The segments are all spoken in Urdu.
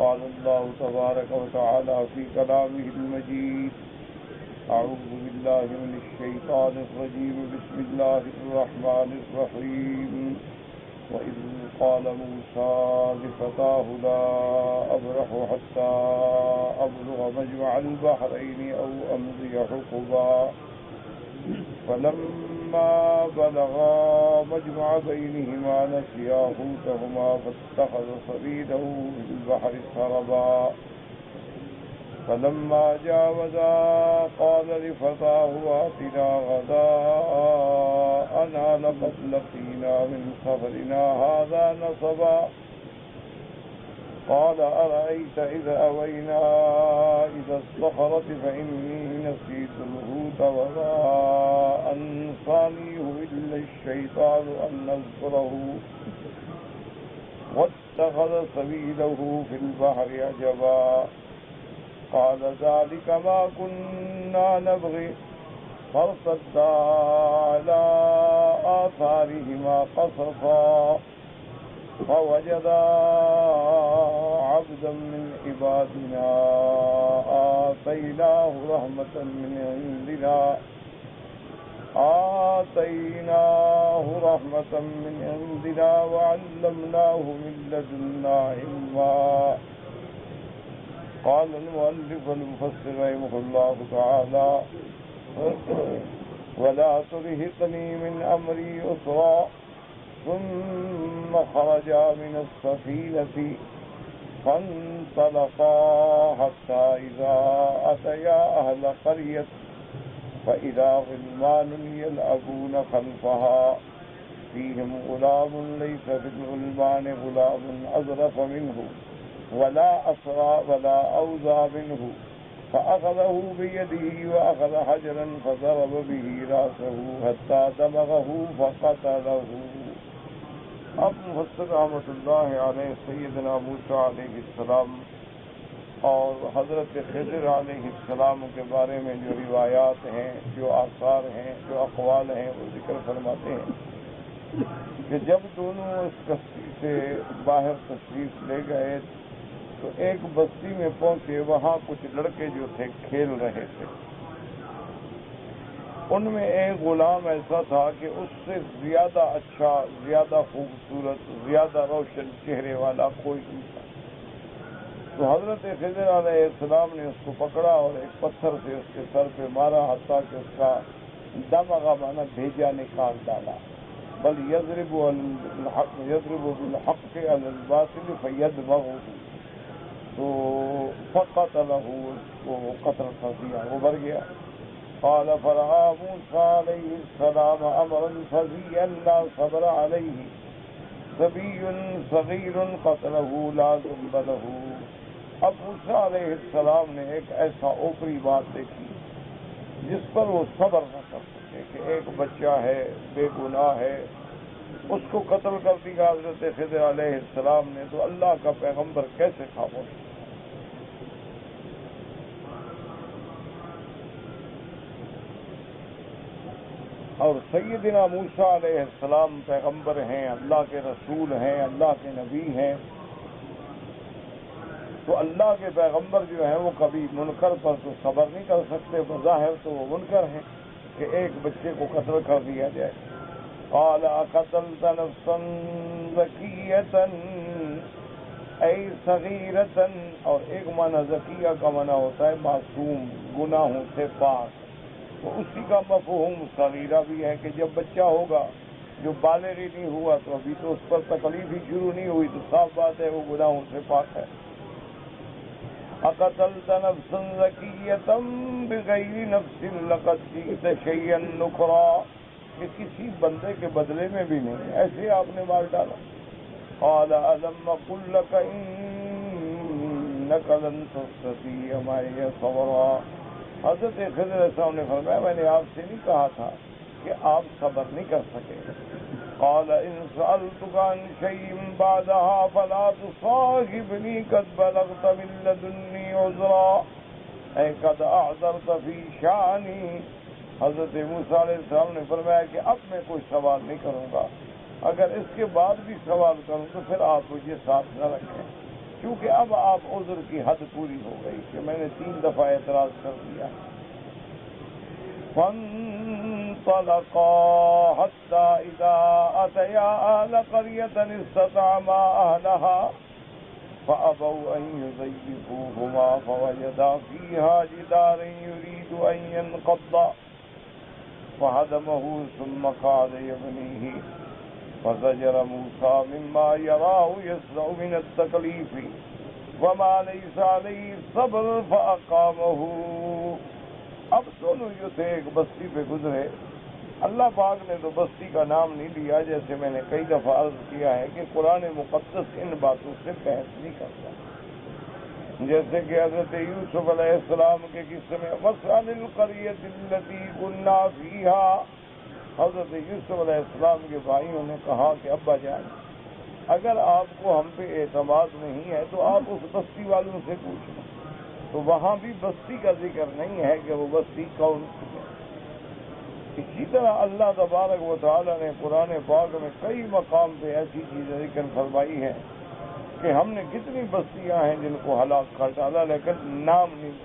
قال الله تبارك وتعالى في كلامه المجيد أعوذ بالله من الشيطان الرجيم بسم الله الرحمن الرحيم وإذ قال موسى لفتاه لا أبرح حتى أبلغ مجمع البحرين أو أمضي حقبا فلما بلغا مجمع بينهما نسيا حوتهما فاتخذ سبيله في البحر سربا فلما جاوزا قال لفتاه آتنا غداءنا لقد لقينا من سفرنا هذا نصبا قال أرأيت إذا أوينا إلى الصخرة فإني نسيت الحوت وما أنسانيه إلا الشيطان أن نذكره واتخذ سبيله في البحر عجبا قال ذلك ما كنا نبغي فارتدا على آثارهما قصصا فوجدا عبدا من عبادنا آتيناه رحمة من عندنا وعلمناه من لدنا علما. قال المؤلف المفسر رحمه الله تعالى ولا ترهقني من أمري يسرا ثم خرجا من السفينة فانطلقا حتى إذا أتيا أهل قرية فإذا غلمان يلعبون خلفها فيهم غلام ليس في الغلمان غلام أظرف منه ولا أسرى ولا أوزى منه فأخذه بيده وأخذ حجرا فضرب به رأسه حتى دمغه فقتله. اب مفسر رحمۃ اللہ علیہ سیدنا موسیٰ علیہ السلام اور حضرت خضر علیہ السلام کے بارے میں جو روایات ہیں، جو آثار ہیں، جو اقوال ہیں، وہ ذکر فرماتے ہیں کہ جب دونوں اس کشتی سے باہر تشریف لے گئے تو ایک بستی میں پہنچے، وہاں کچھ لڑکے جو تھے کھیل رہے تھے. ان میں ایک غلام ایسا تھا کہ اس سے زیادہ اچھا، زیادہ خوبصورت، زیادہ روشن چہرے والا کوئی نہیں تھا. تو حضرت خضر علیہ السلام نے اس کو پکڑا اور ایک پتھر سے اس کے سر پہ مارا حتیٰ کہ اس کا دمغہ مانا بھیجا نکال ڈالا. بل یضرب بالحق علی الباطل فیدمغہ، تو فقتلہ، وہ قتل کر دیا، وہ مر گیا. قال فرعى موسى عليه السلام امرا فزيا لا صبر عليه صبي صغير قتله لا ذنب له. اب موسیٰ علیہ السلام نے ایک ایسا اوپری بات دیکھی جس پر وہ صبر نہ کر سکے کہ ایک بچہ ہے، بے گناہ ہے، اس کو قتل کر دیا حضرت خضر علیہ السلام نے، تو اللہ کا پیغمبر کیسے خاموش. اور سیدنا موسیٰ علیہ السلام پیغمبر ہیں، اللہ کے رسول ہیں، اللہ کے نبی ہیں. تو اللہ کے پیغمبر جو ہیں وہ کبھی منکر پر تو صبر نہیں کر سکتے. بظاہر تو وہ منکر ہیں کہ ایک بچے کو قتل کر دیا جائے. قال اقتلت نفسا زکیۃ ای صغیرۃ، اور ایک معنی زکیہ کا معنی ہوتا ہے معصوم، گناہوں سے پاک. تو اسی کا مفہوم صغیرہ بھی ہے کہ جب بچہ ہوگا جو بالغ ہی نہیں ہوا تو ابھی تو اس پر تکلیف ہی شروع نہیں ہوئی، تو صاف بات ہے وہ گناہوں سے پاک ہے. اقتلت نفسا زکیۃ بغیر نفس لقد جئت شیئا نکرا، کہ کسی بندے کے بدلے میں بھی نہیں، ایسے آپ نے مار ڈالا. قال الم قل لك انك لن تستطيع معي صبرا. حضرت خضر علیہ السلام نے فرمایا میں نے آپ سے نہیں کہا تھا کہ آپ صبر نہیں کر سکے. قال ان سألتك عن شيء بعدها فلا تصاحبني قد بلغت من لدني عذرا اي قد اعذرت في شأني. حضرت موسیٰ علیہ السلام نے فرمایا کہ اب میں کوئی سوال نہیں کروں گا، اگر اس کے بعد بھی سوال کروں تو پھر آپ مجھے ساتھ نہ رکھیں. کیونکہ اب آپ عذر کی حد پوری ہو گئی کہ میں نے 3 دفعہ اعتراض کر دیا. فانطلقا حتى إذا أتيا أهل قرية استطعما أهلها فأبوا أن يضيفوهما فوجدا فيها جدارا يريد أن ينقض فهدمه ثم قال يبنيه فزجر موسى مما يراه يسرع من التكليف وما ليس عليه الصبر فأقامه. اب دونوں جو تھے ایک بستی پہ گزرے. اللہ پاک نے تو بستی کا نام نہیں لیا، جیسے میں نے کئی دفعہ عرض کیا ہے کہ قرآن مقدس ان باتوں سے بحث نہیں کرتا. جیسے کہ حضرت یوسف علیہ السلام کے قصے میں وَاسْأَلِ الْقَرْيَةَ الَّتِي كُنَّا فِيهَا، حضرت یوسف علیہ السلام کے بھائیوں نے کہا کہ ابا جان، اگر آپ کو ہم پہ اعتماد نہیں ہے تو آپ اس بستی والوں سے پوچھیں. تو وہاں بھی بستی کا ذکر نہیں ہے کہ وہ بستی کون سی ہے. اسی طرح اللہ تبارک و تعالی نے قرآن پاک میں کئی مقام پہ ایسی چیزیں ذکر فرمائی ہیں کہ ہم نے کتنی بستیاں ہیں جن کو ہلاک کر ڈالا لیکن نام نہیں.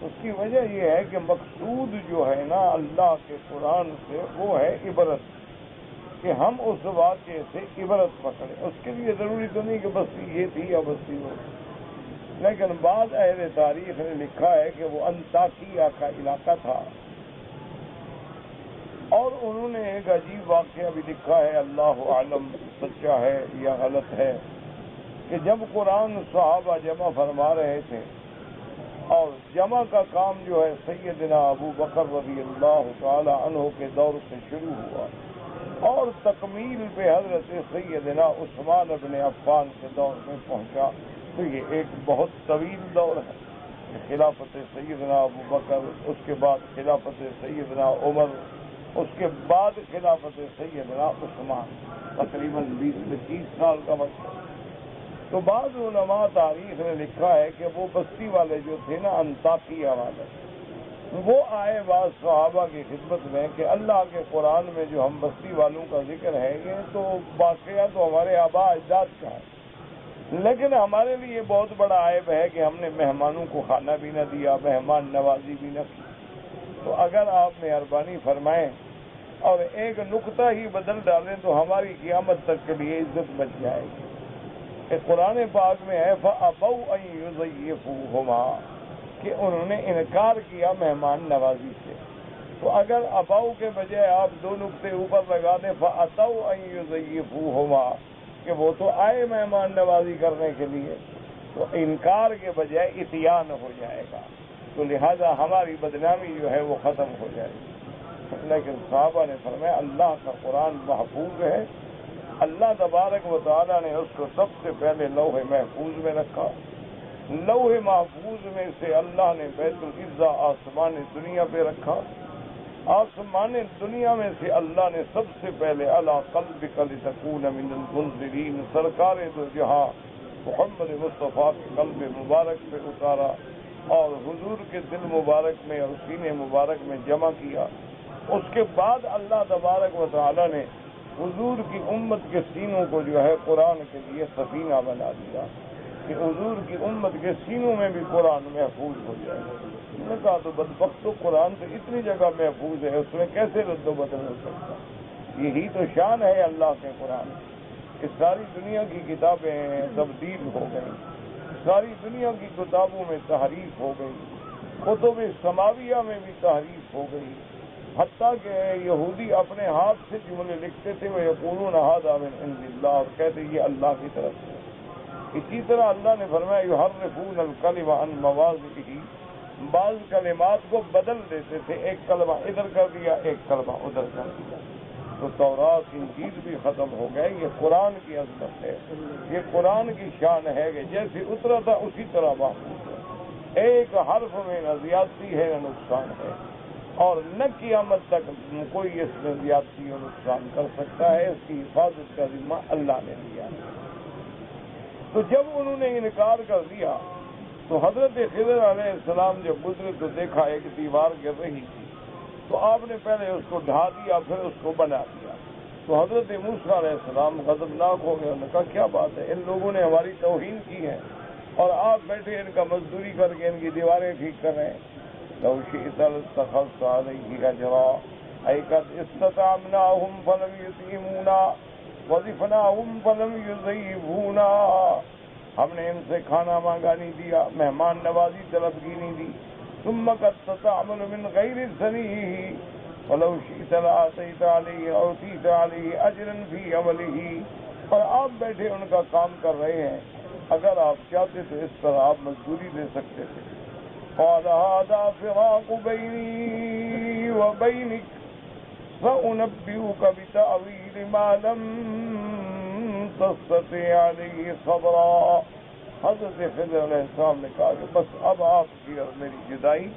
اس کی وجہ یہ ہے کہ مقصود جو ہے نا اللہ کے قرآن سے وہ ہے عبرت، کہ ہم اس واقعے سے عبرت پکڑیں. اس کے لیے ضروری تو نہیں کہ بستی یہ تھی یا بستی وہ تھی، لیکن بعض اہل تاریخ نے لکھا ہے کہ وہ انطاکیہ کا علاقہ تھا. اور انہوں نے ایک عجیب واقعہ بھی لکھا ہے، اللہ عالم سچا ہے یا غلط ہے، کہ جب قرآن صحابہ جمع فرما رہے تھے اور جمع کا کام جو ہے سیدنا ابو بکر رضی اللہ تعالی عنہ کے دور سے شروع ہوا اور تکمیل پہ حضرت سیدنا عثمان بن عفان کے دور میں پہنچا. تو یہ ایک بہت طویل دور ہے. خلافت سیدنا ابو بکر، اس کے بعد خلافت سیدنا عمر، اس کے بعد خلافت سیدنا عثمان، تقریباً 20-25 سال کا وقت. تو بعض علماء تاریخ نے لکھا ہے کہ وہ بستی والے جو تھے نا انطاکیہ والے، وہ آئے بعض صحابہ کی خدمت میں کہ اللہ کے قرآن میں جو ہم بستی والوں کا ذکر ہے یہ تو واقعہ تو ہمارے آباء اجداد کا ہے، لیکن ہمارے لیے بہت بڑا عیب ہے کہ ہم نے مہمانوں کو کھانا بھی نہ دیا، مہمان نوازی بھی نہ کی. تو اگر آپ مہربانی فرمائیں اور ایک نقطہ ہی بدل ڈالیں تو ہماری قیامت تک کے لیے عزت بچ جائے گی. کہ قرآن پاک میں ہے فَأَبَوْا أَن يُضَيِّفُوهُمَا، کہ انہوں نے انکار کیا مہمان نوازی سے. تو اگر اباؤ کے بجائے آپ 2 نقطے اوپر لگا دیں فَأَتَوْا أَن يُضَيِّفُوهُمَا، کہ وہ تو آئے مہمان نوازی کرنے کے لیے، تو انکار کے بجائے اتیان ہو جائے گا. تو لہذا ہماری بدنامی جو ہے وہ ختم ہو جائے گی. لیکن صحابہ نے فرمایا اللہ کا قرآن محفوظ ہے. اللہ تبارک و تعالیٰ نے اس کو سب سے پہلے لوح محفوظ میں رکھا. لوح محفوظ میں سے اللہ نے بیت العزہ آسمان دنیا پہ رکھا. آسمان دنیا میں سے اللہ نے سب سے پہلے علی قلبک لتکون من المنذرین، سرکار دو جہاں محمد مصطفیٰ کے قلب مبارک پہ اتارا اور حضور کے دل مبارک میں اور سینے مبارک میں جمع کیا. اس کے بعد اللہ تبارک و تعالیٰ نے حضور کی امت کے سینوں کو جو ہے قرآن کے لیے سفینہ بنا دیا کہ حضور کی امت کے سینوں میں بھی قرآن محفوظ ہو جائے. میں نے کہا تو بدبختو قرآن تو اتنی جگہ محفوظ ہے، اس میں کیسے رد و بدل ہو سکتا؟ یہی تو شان ہے اللہ کے قرآن کہ ساری دنیا کی کتابیں تبدیل ہو گئی، ساری دنیا کی کتابوں میں تحریف ہو گئی، کتب سماویہ میں بھی تحریف ہو گئی. حتیٰ کہ یہودی اپنے ہاتھ سے جملے لکھتے تھے وہ یقولون ھذا من عند اللہ، اور کہتے یہ اللہ کی طرف سے. اسی طرح اللہ نے فرمایا یحرفون الکلم عن مواضعہ، بعض کلمات کو بدل دیتے تھے، ایک کلمہ ادھر کر دیا ایک کلمہ ادھر کر دیا. تو تورات انجیل بھی ختم ہو گئے. یہ قرآن کی عظمت ہے، یہ قرآن کی شان ہے کہ جیسے اترا تھا اسی طرح محفوظ ہے. ایک حرف میں نہ زیادتی ہے نہ نقصان ہے، اور نہ قیامت تک کوئی اس میں زیادتی اور نقصان کر سکتا ہے. اس کی حفاظت کا ذمہ اللہ نے لیا. تو جب انہوں نے انکار کر دیا تو حضرت خضر علیہ السلام جب گزرے تو دیکھا ایک دیوار گر رہی تھی، تو آپ نے پہلے اس کو ڈھا دیا پھر اس کو بنا دیا. تو حضرت موسیٰ علیہ السلام غضبناک ہو گئے. انہوں نے کہا کیا بات ہے، ان لوگوں نے ہماری توہین کی ہے اور آپ بیٹھے ان کا مزدوری کر کے ان کی دیواریں ٹھیک کر رہے ہیں. لو شئت لاتخذت علیہ اجرا، اے قد استطعمناہم فلم یطعمونا وظفناہم فلم یضیفونا. ہم نے ان سے کھانا مانگا نہیں دیا، مہمان نوازی طلب کی نہیں دی. ثم قد تستعمل من غیر السنیہ ولو شئت لآتیت علیہ اوتیت علیہ اجرا فی عملہ. اور آپ بیٹھے ان کا کام کر رہے ہیں، اگر آپ چاہتے تو اس پر آپ مزدوری دے سکتے تھے. قال هذا فراق بینی وبینک فأنبئک بتأویل ما لم تستطع علیہ صبرا. حضرت خضر علیہ السلام نے کہا کہ بس اب آپ کی اور میری جدائی،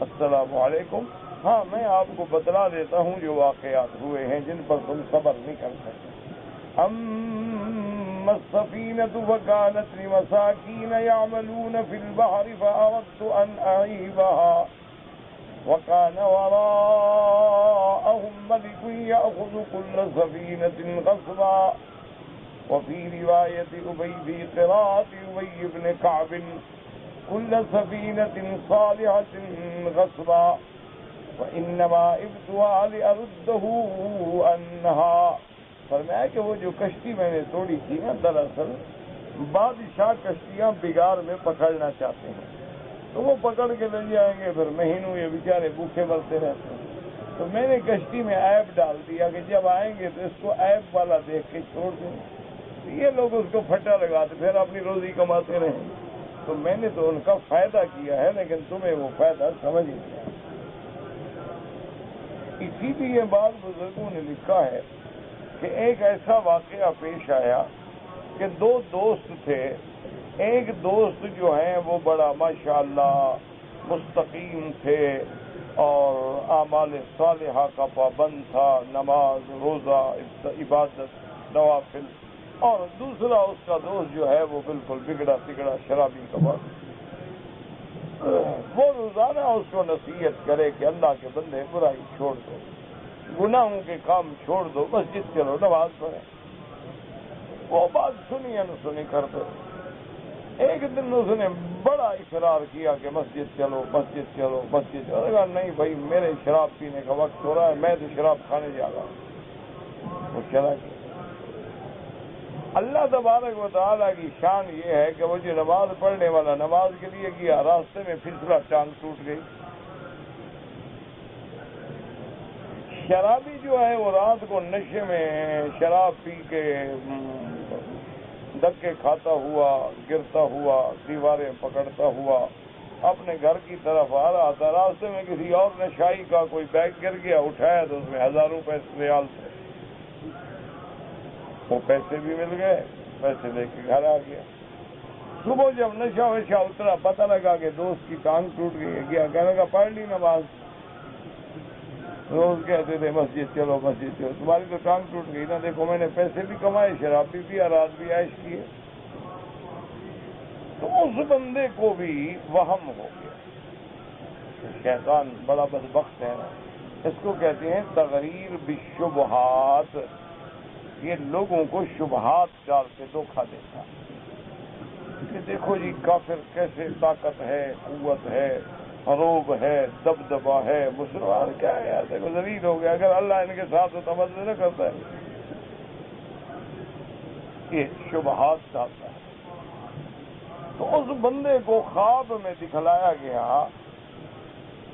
السلام علیکم. ہاں میں آپ کو بتلا دیتا ہوں جو واقعات ہوئے ہیں جن پر تم صبر نہیں کر سکتے. اما السفینۃ فکانت لمساکین یعملون فی البحر فاردت ان اعیبها وکان وراءهم ملک یأخذ کل سفینۃ غصبا. وفي رواية أبي في قراءة أبي بن كعب كل سفينة صالحة غصبا وإنما ابتغى لأرده أنها. فرمایا کہ وہ جو کشتی میں نے توڑی تھی نا، دراصل بادشاہ کشتیاں بگار میں پکڑنا چاہتے ہیں تو وہ پکڑ کے لے جائیں گے، پھر مہینوں یہ بیچارے بھوکے مرتے رہتے ہیں. تو میں نے کشتی میں عیب ڈال دیا کہ جب آئیں گے تو اس کو عیب والا دیکھ کے چھوڑ دیں. یہ لوگ اس کو پھٹا لگاتے پھر اپنی روزی کماتے رہیں. تو میں نے تو ان کا فائدہ کیا ہے، لیکن تمہیں وہ فائدہ سمجھ نہیں آیا. اسی لیے بعض بزرگوں نے لکھا ہے کہ ایک ایسا واقعہ پیش آیا کہ دو دوست تھے. ایک دوست جو ہیں وہ بڑا ماشاءاللہ مستقیم تھے اور اعمال صالحہ کا پابند تھا، نماز روزہ عبادت نوافل. اور دوسرا اس کا دوست جو ہے وہ بالکل بگڑا بگڑا شرابی کا بات. وہ روزانہ اس کو نصیحت کرے کہ اللہ کے بندے برائی چھوڑ دو، گناہوں کے کام چھوڑ دو، مسجد چلو نماز پڑھے. وہ بات سنی یا نہ سنی کرتے. ایک دن اس نے بڑا اصرار کیا کہ مسجد چلو مسجد چلو مسجد چلو. کہا نہیں بھائی میرے شراب پینے کا وقت ہو رہا ہے، میں تو شراب کھانے جا رہا ہوں. وہ چلا گیا. اللہ تبارک و تعالیٰ کی شان یہ ہے کہ وہ جو نماز پڑھنے والا نماز کے لیے گیا، راستے میں پھسلا، ٹانگ ٹوٹ گئی. شرابی جو ہے وہ رات کو نشے میں شراب پی کے دھکے کھاتا ہوا، گرتا ہوا، دیواریں پکڑتا ہوا اپنے گھر کی طرف آ رہا تھا. راستے میں کسی اور نشائی کا کوئی بیگ گر گیا، اٹھایا تو اس میں ہزاروں ریال تھے. وہ پیسے بھی مل گئے، پیسے لے کے گھر آ گیا. صبح جب نشہ وشہ اترا، پتہ لگا کہ دوست کی ٹانگ ٹوٹ گئی. گیا کہنے کا پڑھ لی نماز. روز کہتے تھے مسجد چلو مسجد چلو، تمہاری تو ٹانگ ٹوٹ گئی نا، دیکھو میں نے پیسے بھی کمائے، شراب بھی پیا، رات بھی عیش کیے. تو اس بندے کو بھی وہم ہو گیا. شیطان بڑا بدبخت ہے نا، اس کو کہتے ہیں تغریر بالشبہات. یہ لوگوں کو شبہات ڈال کے دھوکہ دیتا کہ دیکھو جی کافر کیسے طاقت ہے، قوت ہے، عروب ہے، دبدبہ ہے، مسلمان کیا ہے یار دیکھو ذلیل ہو گیا، اگر اللہ ان کے ساتھ تمدد نہ کرتا ہے. یہ شبہات ڈالتا ہے. تو اس بندے کو خواب میں دکھلایا گیا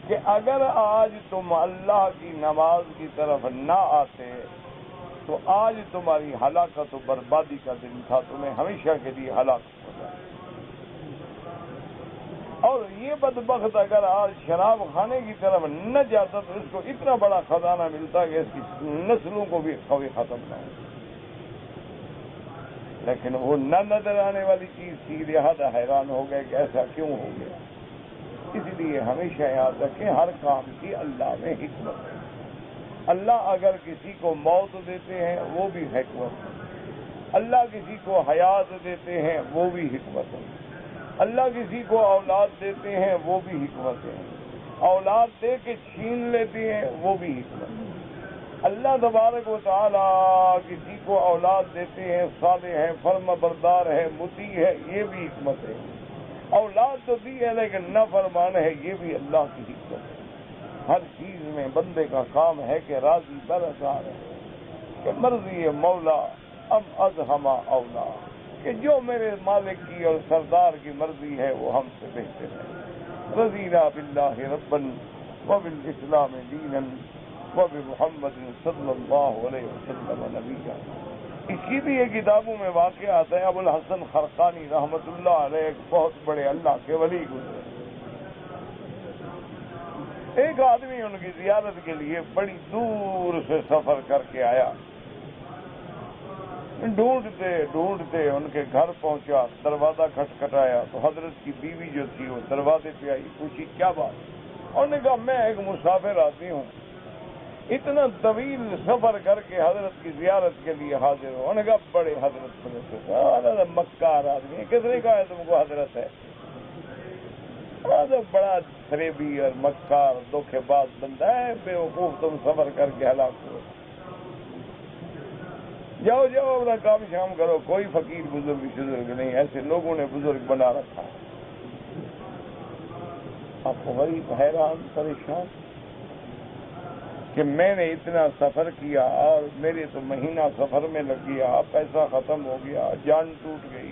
کہ اگر آج تم اللہ کی نماز کی طرف نہ آتے تو آج تمہاری ہلاکت و بربادی کا دن تھا، تمہیں ہمیشہ کے لیے ہلاک ہو جائے. اور یہ بدبخت اگر آج شراب خانے کی طرف نہ جاتا تو اس کو اتنا بڑا خزانہ ملتا کہ اس کی نسلوں کو بھی کبھی ختم نہ ہو. لیکن وہ نہ نظر آنے والی چیز تھی، لہذا حیران ہو گئے کہ ایسا کیوں ہو گیا. اس لیے ہمیشہ یاد رکھیں ہر کام کی اللہ میں حکمت ہے. اللہ اگر کسی کو موت دیتے ہیں وہ بھی حکمت ہے. اللہ کسی کو حیات دیتے ہیں وہ بھی حکمت ہے. اللہ کسی کو اولاد دیتے ہیں وہ بھی حکمت ہے. اولاد دے کے چھین لیتے ہیں وہ بھی حکمت ہے. اللہ تبارک و تعالی کسی کو اولاد دیتے ہیں، صالح ہے، فرما بردار ہے، مطیع ہے، یہ بھی حکمت ہے۔ اولاد تو دی ہے لیکن نہ فرمان ہے، یہ بھی اللہ کی حکمت ہے۔ ہر چیز میں بندے کا کام ہے کہ راضی برضا رہے، کہ مرضی مولا ام ازہما اولا، کہ جو میرے مالک کی اور سردار کی مرضی ہے وہ ہم سے بہتر ہے۔ رضینا باللہ ربا وبالاسلام دینا وبمحمد صلی اللہ علیہ وسلم نبیا۔ اسی لیے کتابوں میں واقع آتا ہے، ابو الحسن خرقانی رحمت اللہ علیہ ایک بہت بڑے اللہ کے ولی گزرے۔ ایک آدمی ان کی زیارت کے لیے بڑی دور سے سفر کر کے آیا، ڈھونڈتے ڈھونڈتے ان کے گھر پہنچا، دروازہ کھٹکھٹایا تو حضرت کی بیوی جو تھی وہ دروازے پہ آئی، پوچھی کیا بات؟ انہوں نے کہا میں ایک مسافر آدمی ہوں، اتنا طویل سفر کر کے حضرت کی زیارت کے لیے حاضر ہوں۔ انہوں نے کہا بڑے حضرت بنے، مکار آدمی ہے، کس نے کہا ہے تم کو حضرت ہے؟ بڑا فریبی اور مکار دھوکے باز بندہ ہے، بے وقوف، تم سفر کر کے ہلاک ہو، جاؤ جاؤ اپنا کام شام کرو، کوئی فقیر بزرگ نہیں، ایسے لوگوں نے بزرگ بنا رکھا ہے۔ آپ کو غریب حیران پریشان کہ میں نے اتنا سفر کیا اور میرے تو مہینہ سفر میں لگ گیا، پیسہ ختم ہو گیا، جان ٹوٹ گئی،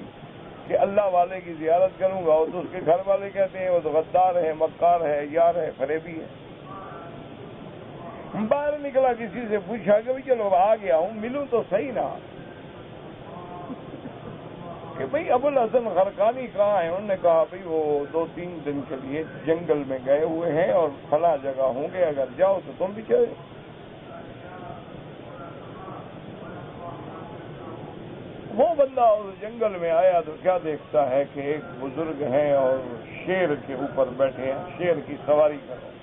کہ اللہ والے کی زیارت کروں گا اور تو اس کے گھر والے کہتے ہیں وہ تو غدار ہے، مکار ہے، یار ہے، فریبی ہے۔ باہر نکلا، کسی سے پوچھا کہ چلو آ گیا ہوں، ملوں تو صحیح نا، کہ بھئی ابو الحسن خرقانی کہاں ہیں؟ انہوں نے کہا بھئی وہ 2-3 دن کے لیے جنگل میں گئے ہوئے ہیں اور فلاں جگہ ہوں گے، اگر جاؤ تو تم بھی چلے۔ وہ بندہ اس جنگل میں آیا تو کیا دیکھتا ہے کہ ایک بزرگ ہیں اور شیر کے اوپر بیٹھے ہیں، شیر کی سواری کر رہے ہیں۔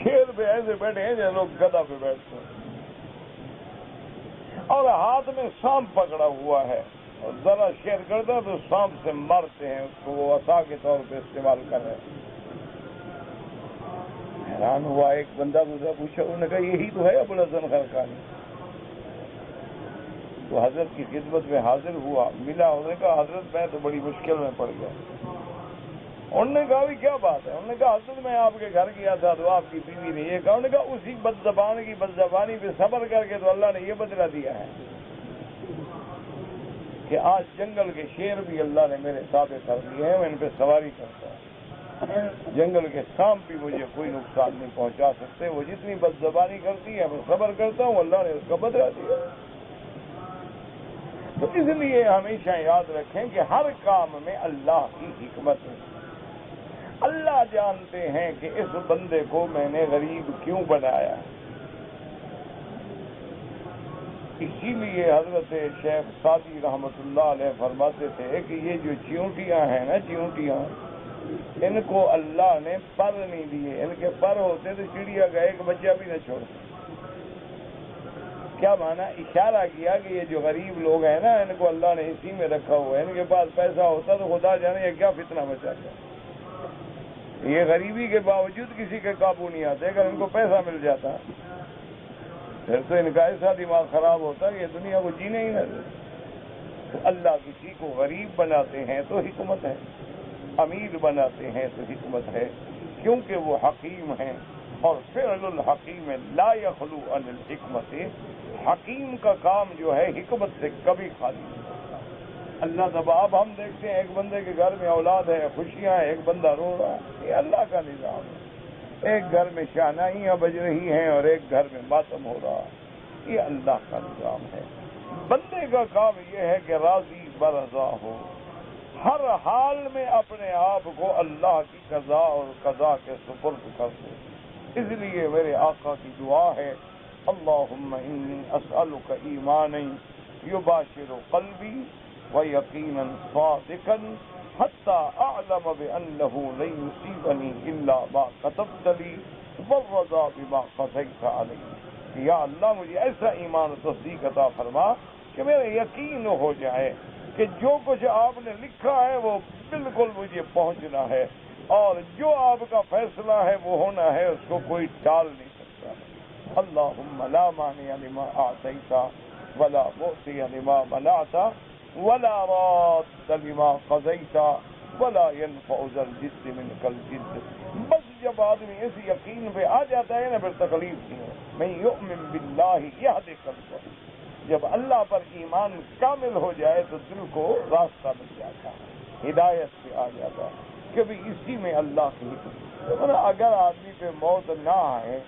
شیر پہ ایسے بیٹھے ہیں جیسے لوگ گدھا پہ بیٹھتے ہیں، اور ہاتھ میں سانپ پکڑا ہوا ہے، اور ذرا شیر کرتا ہے تو سانپ سے مارتے ہیں اس کو، وہ عصا کے طور پہ استعمال کر رہے ہیں۔ حیران ہوا، ایک بندہ دوسرا پوچھا، انہوں نے کہا یہی تو ہے ابو الحسن خرقانی۔ تو حضرت کی خدمت میں حاضر ہوا، ملا، انہوں نے کہا حضرت میں تو بڑی مشکل میں پڑ گیا۔ انہوں نے کہا بھی کیا بات ہے؟ انہوں نے کہا حضرت میں آپ کے گھر گیا تھا تو آپ کی بیوی نے یہ کہا۔ انہوں نے کہا اسی بدزبان کی بدزبانی پہ صبر کر کے تو اللہ نے یہ بدلہ دیا ہے کہ آج جنگل کے شیر بھی اللہ نے میرے تابع کر دیے ہیں، میں ان پہ سواری کرتا ہوں، جنگل کے سانپ بھی مجھے کوئی نقصان نہیں پہنچا سکتے، وہ جتنی بدزبانی کرتی ہے میں صبر کرتا ہوں، اللہ نے اس کا بدلہ دیا۔ تو اس لیے ہمیشہ یاد رکھیں کہ ہر کام میں اللہ کی حکمت ہے۔ اللہ جانتے ہیں کہ اس بندے کو میں نے غریب کیوں بنایا۔ اسی لیے حضرت شیخ سعدی رحمت اللہ علیہ فرماتے تھے کہ یہ جو چیونٹیاں ہیں نا، چیونٹیاں، ان کو اللہ نے پر نہیں دیے، ان کے پر ہوتے تو چڑیا کا ایک بچہ بھی نہ چھوڑتے۔ کیا مانا؟ اشارہ کیا کہ یہ جو غریب لوگ ہیں نا، ان کو اللہ نے اسی میں رکھا ہوا ہے، ان کے پاس پیسہ ہوتا تو خدا جانے یہ کیا فتنہ مچا گیا۔ یہ غریبی کے باوجود کسی کے قابو نہیں آتے، اگر ان کو پیسہ مل جاتا پھر تو ان کا ایسا دماغ خراب ہوتا کہ یہ دنیا کو جینے ہی نہ دے۔ تو اللہ کسی کو غریب بناتے ہیں تو حکمت ہے، امیر بناتے ہیں تو حکمت ہے، کیونکہ وہ حکیم ہیں، اور فعل الحکیم لا یخلو عن الحکمت، حکیم کا کام جو ہے حکمت سے کبھی خالی نہیں ہوتا۔ اللہ تبارک، اب ہم دیکھتے ہیں ایک بندے کے گھر میں اولاد ہے، خوشیاں ہیں، ایک بندہ رو رہا ہے، یہ اللہ کا نظام ہے۔ ایک گھر میں شہنائیاں بج رہی ہیں اور ایک گھر میں ماتم ہو رہا ہے، یہ اللہ کا نظام ہے۔ بندے کا کام یہ ہے کہ راضی برضا ہو، ہر حال میں اپنے آپ کو اللہ کی قضا اور قضا کے سپرد کر دے۔ اس لیے میرے آقا کی دعا ہے، اللہم انی اسألک ایمانا یباشر قلبی ویقینا صادقا حتی اعلم بانہ لن یصیبنی الا ما کتبت لی والرضا بما قضیت علی۔ یا اللہ مجھے ایسا ایمان و تصدیق عطا فرما کہ میرا یقین ہو جائے کہ جو کچھ آپ نے لکھا ہے وہ بالکل مجھے پہنچنا ہے، اور جو آپ کا فیصلہ ہے وہ ہونا ہے، اس کو کوئی ٹال نہیں سکتا۔ اللہم لا مانع لما اعطیت ولا معطی لما منعت ولا راد لما قضیت ولا ينفع ذا الجد منک الجد۔ بس جب آدمی اس یقین پہ آ جاتا ہے نا پھر تکلیف نہیں ہے۔ من یؤمن باللہ یہد قلبہ، جب اللہ پر ایمان کامل ہو جائے تو دل کو راستہ مل جاتا ہے، ہدایت پہ آ جاتا ہے، کبھی اسی میں اللہ کی حکم۔ اگر آدمی پہ موت نہ آئے